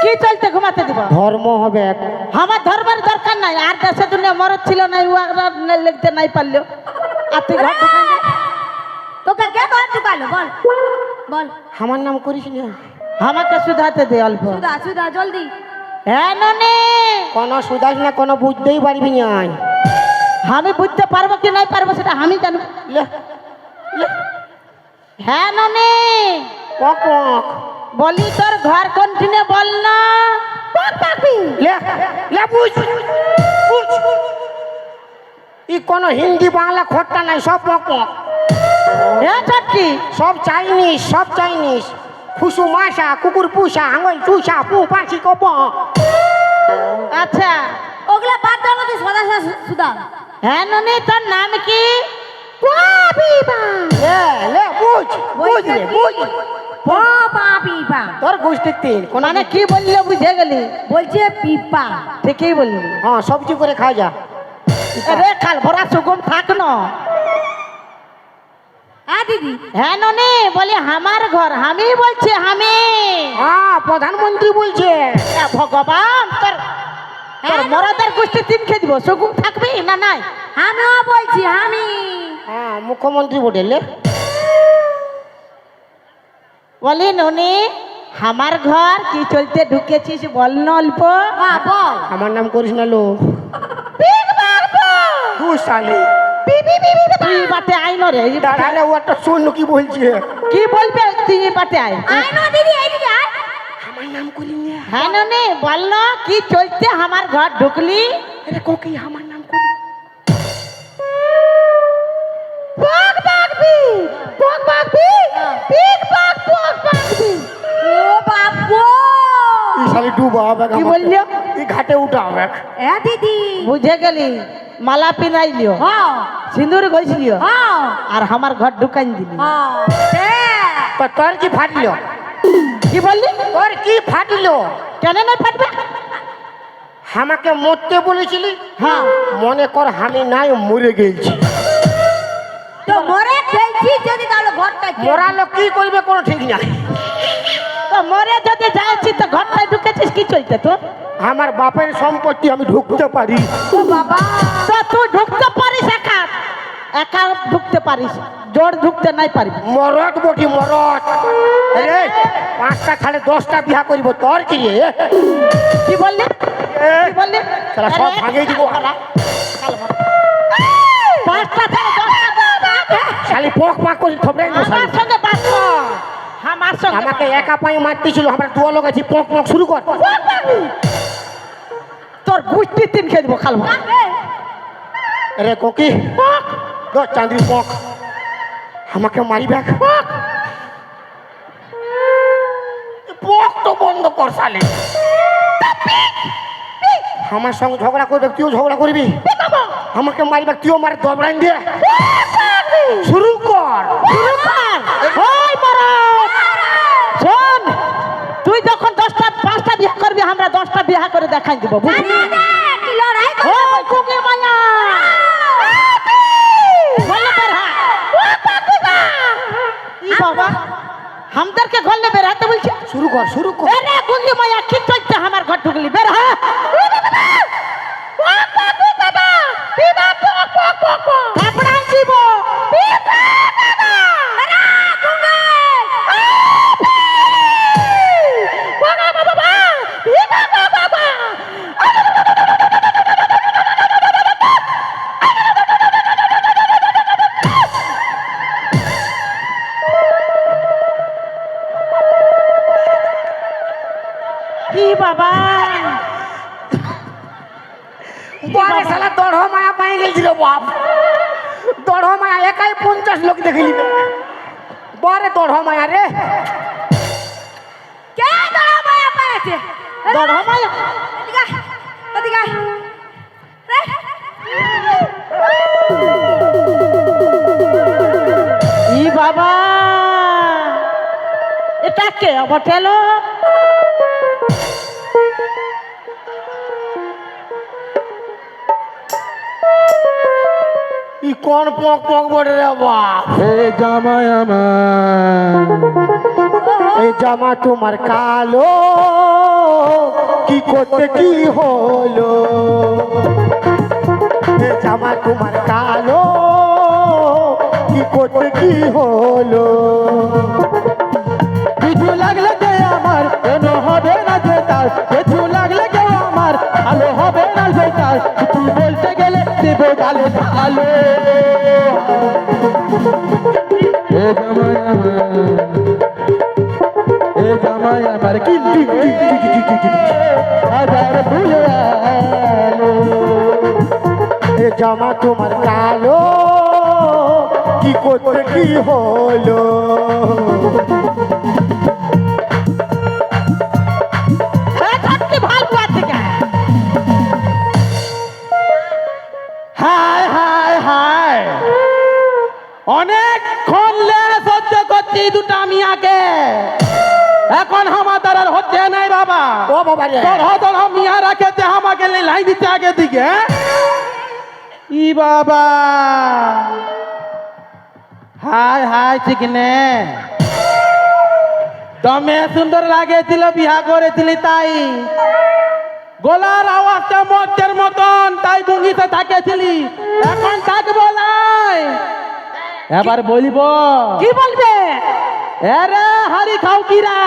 B: কি চলতে ঘুমাতে দিব
A: ধর্ম হবে এক।
B: আমার ধর্মের দরকার নাই আর দেশে দুনিয়া মরদ ছিল নাই ওয়াকরা লিখতে নাই পারলো আর তুই ঘর ঢুকাই
C: তোকে কে ঘর ঢুকালো বল বল
A: আমার নাম করিস না
B: আমাকে শুধাতে দে অল্প
C: সুদা সুদা জলদি।
B: হ্যাঁ ননি
A: কোনো সুদাস না কোনো বুঝতেই পারবি না।
B: আমি বুঝতে পারবো কি নাই পারবো সেটা আমি জানবো।
A: লে লে
B: হ্যাঁ ননি
A: পক পক
B: বলি তোর ঘর কোনখানে বল না।
A: লে লে বুঝ বুঝ। ই কোনো হিন্দি বাংলা খোট্টা নাই, সব পক পক,
B: হ্যাঁ চটকি
A: সব চাইনিজ, সব চাইনিজ। ফুসু মাসা কুকুর পুষা আঙুল চুষা পু পাখি কপ।
B: আচ্ছা
C: ওগুলা বাদ দাও না, তুই সদা সদা সুদা।
B: হ্যাঁ ননি তোর নাম কি?
A: লে লে বুঝ বুঝ রে বুঝ।
C: বাবা পিপা
A: তোর গোষ্ঠীর তিন কোন
B: মানে কি বললে বুঝে গেলি?
C: বলছে পিপা।
B: ঠিকই বললি।
A: হ্যাঁ সবজি করে খাওয়া যা।
B: রে কাল ভরা সুগম থাক না।
C: হ্যাঁ দিদি।
B: হ্যাঁ ননি বলি আমার ঘর আমি বলছি আমি।
A: হ্যাঁ প্রধানমন্ত্রী বলছে।
B: এ ভগবান তোর তোর মরাদের গোষ্ঠী তিন খেয়ে দিব, সুগম থাকবি না নাই?
C: আমিও বলছি আমি।
A: হ্যাঁ মুখ্যমন্ত্রী বটেলে।
B: বলি ননি আমার ঘর কি চলতে ঢুকেছিস বল না অল্প।
C: হ্যাঁ বল।
A: আমার নাম করিস না লো। দু সালে
B: তুই বাটে আইন রে
A: দাঁড়ালে ও একটা শূন্য কি বলছে।
B: কি বলবে তুই বাটে আয়।
C: আয় না দিদি এইদিকে আয়।
A: আমার নাম করি না।
B: হ্যাঁ ননি বল না কি চলতে আমার ঘর ঢুকলি।
A: আরে কোকি আমার নাম করি।
C: ও বাবু।
A: ই সালে ডুবা হবে।
B: কি বললো?
A: ই ঘাটে উঠা হবে।
C: এ দিদি।
B: বুঝে গেলি মালা পিনাইলিও
C: হ্যাঁ
B: সিঁদুর গইছিলিও
C: হ্যাঁ
B: আর আমার ঘর ঢুকাইন দিলি।
C: হ্যাঁ।
A: তো তোর কি ফাটলো?
B: কি বললি?
A: তোর কি ফাটলো?
B: কেন না ফাটবে?
A: আমাকে মরতে বলেছিলি?
B: হ্যাঁ
A: মনে কর আমি নাই মরে গেছি।
C: তো মরে খেলছি যদি তাহলে ঘরটা কে?
A: মরালো কি করবে কোনো ঠিক নাই।
B: তো মরে যদি যাচ্ছি তো ঘরটায় ঢুকেছিস কি চলতে তো?
A: আমার বাপের সম্পত্তি আমি ঢুকতে পারি।
C: ও বাবা।
B: তো তুই ঢুকতে পারিস একা, একা ঢুকতে পারিস, জোর ঢুকতে নাই পারবি।
A: মরদ বটি মরদ। আরে 5টা ছাড়ে 10টা বিয়া করিব তোর কি রে?
B: কি বললি? কি বললি?
A: শালা সব ভাঙিয়ে দিব।
B: পাঁচটা থেকে 10টা বাবা।
A: শালি পক পাক করে থবড়াই দিও শালি।
B: আমার সঙ্গে বাস কর। আমার সঙ্গে
A: আমাকে একা পাই মারতেছিল, আমরা দুয়া লোক আছি। পক পক শুরু কর।
B: তোর গুষ্টি তিন খেয়ে দেবো খালবো।
A: আরে কোকি দো চাঁদরি পক আমাকে মারিবে। পক তো বন্ধ কর শালি। আমার সঙ্গে ঝগড়া করবে, তুইও ঝগড়া করবি। আমাকে মারিবে, তুইও মারে দবড়াই দিয়ে শুরু কর।
B: শুরু কর। ওই মরদ শোন, তুই যখন 5টা বিয়ে করবি আমরা 10টা বিয়ে করে দেখাই দিব, বুঝলি?
C: কি লড়াই করে?
B: ওই কুকি মায়া বলে বের হা। ই বাবা আমাদেরকে ঘরে বের হতে বলছে।
A: শুরু কর শুরু কর।
B: আরে কুকি মায়া কি চলছে আমার ঘর ঢুকলি, বের হা। কাপড়াই দিব। কি বাবা
A: বারে শালা দড় মায়া পাই গেছিল বাপ। দড় মায়া একাই 50 লোক দেখে নিবে। বারে দড় মায়া রে।
C: কে দড়া মায়া পাইছে?
B: দড় মায়া?
C: এদিকে আয়, এদিকে আয়। রে।
B: ই বাবা এটা কে বটেল?
A: ই কোন পক পক বড় রে বাপ।
D: এই জামাই আমার,
A: এই জামা তোমার কালো, কি করতে কি হলো? এই জামা তোমার কালো, কি করতে কি হলো?
D: কিছু লাগলে যে আমার দেব গালে ঢালো এ জামাই আমার এ জামাই আমার কি হাজার ভুলে আলো
A: এ জামা তোমার কালো কি করতে কি হলো
D: হায় হায় হায় অনেকক্ষণ সহ্য করছি দুটা মিয়াকে এখন আমার দ্বারা আর হচ্ছে নাই বাবা
A: ও বাবা রে
D: তোর মিয়া রাখেছে আমাকে লাই দিচ্ছে আগে দিকে হ্যাঁ? ই বাবা হায় হায় চিকনে দমে সুন্দর লাগেছিল বিহা করেছিলি তাই গলার আওয়াজটা মধ্যের মতন তাই গুঙ্গিতে থাকেছিলি এখন থাকবো নাই এবার বলিব
B: কি বলবে
D: আরে হারি খাও কিরা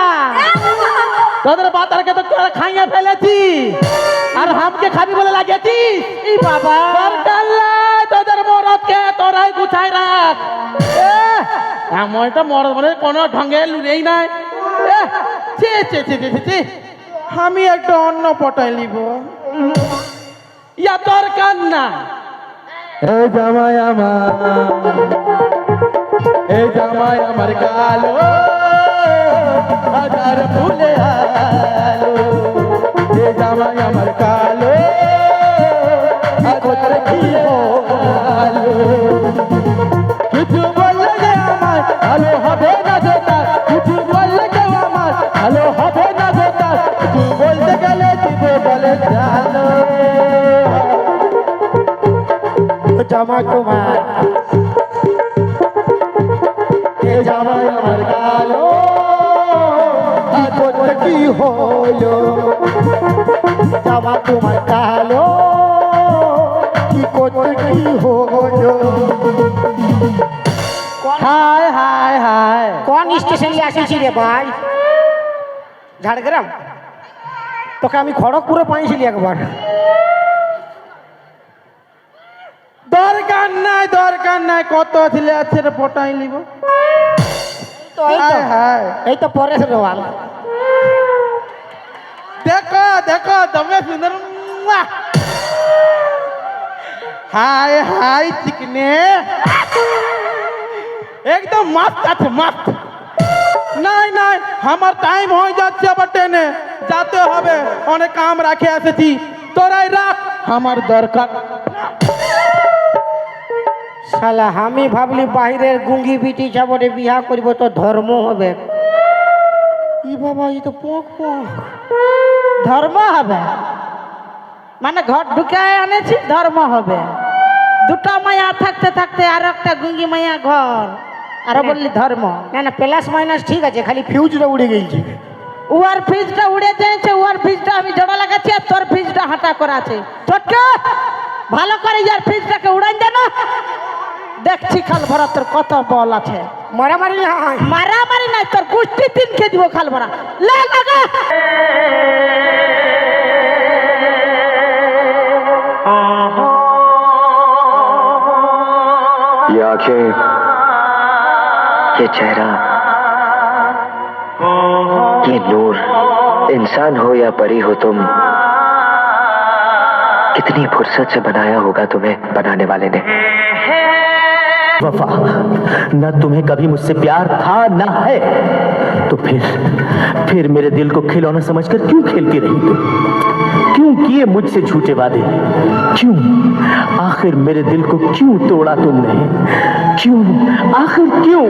D: তোদের বাতারকে তো তোরা খাইয়ে ফেলেছি আর হামকে খাবি বলে লাগেছি
B: এই বাবা
D: দরকার নাই তোদের মরদকে তোরাই গুছাই রাখ এমনটা মরদ মানে কোনো ঢঙ্গে লুড়েই নাই চে চে চে চে চে আমি একটা অন্য পটাই লিব ইয়া দরকার না এই জামাই আমার কালো হাজার ফুলে আলো এই জামাই আমার কালো হাজার কি আলো কিছু বললে যে আমার ভালো হবে না যেটা কিছু বললে যে আমার ভালো হবে না যেটা কিছু বলতে গেলে দিব বলে জানো
A: জামা তোমার এ জামাই আমার কালো কি করতে কি হলো জামা তোমার কালো কি করতে কি হলো
D: হায় হায় হায়
A: কোন স্টেশনে আসিছি রে ভাই ঝাড়গ্রাম তোকে আমি খড়গপুরে পাইছিলি একবার
D: দরকার নাই কত ছেলে আছে রে পটাই লিব
A: তো এই তো
D: হায় হায়
A: এই তো পরেশ রোয়াল
D: দেখো দেখো তুমি সুন্দর মুয়া। হায় হায় চিকনে একদম মস্ত আছে মস্ত নাই নাই আমার টাইম হয়ে যাচ্ছে আবার ট্রেনে যেতে হবে অনেক কাম রাখে এসেছি তোরাই রাখ আমার দরকার
A: শালা আমি ভাবলি বাহিরের গুঙ্গি বিটি যাবরে বিহা করব তো ধর্ম হবে ই বাবা ই তো পক পক
B: ধর্ম হবে মানে ঘর ঢুকে আনেছি ধর্ম হবে দুটা মায়া থাকতে থাকতে আর একটা গুঙ্গি মায়া ঘর আর বললি ধর্ম
A: না না প্লাস মাইনাস ঠিক আছে খালি ফিউজটা উড়ে গেছে
B: উয়ার ফিজটা উড়ে যাচ্ছে উয়ার ফিজটা আমি জোড়া লাগাচ্ছি আর তোর ফিজটা হাঁটা করা আছে ছোট্ট ভালো করে ইয়ার ফিজটাকে উড়ান জানো দেখছি খাল ভরা তোর কত বল আছে
A: মারামারি হয়
B: মারামারি নাই তোর কুষ্টি 3 কেজি দিব খাল ভরা লে লাগা
E: ये आंखें, ये चेहरा, ये नूर, इंसान हो या परी हो तुम, कितनी फुर्सत से बनाया होगा तुम्हें बनाने वाले ने।
F: वफा न तुम्हें कभी मुझसे प्यार था ना है तो फिर मेरे दिल को खिलौना समझकर क्यों खेलती रही तुम क्यों किए मुझसे झूठे वादे क्यों आखिर मेरे दिल को क्यों तोड़ा तुमने क्यों आखिर क्यों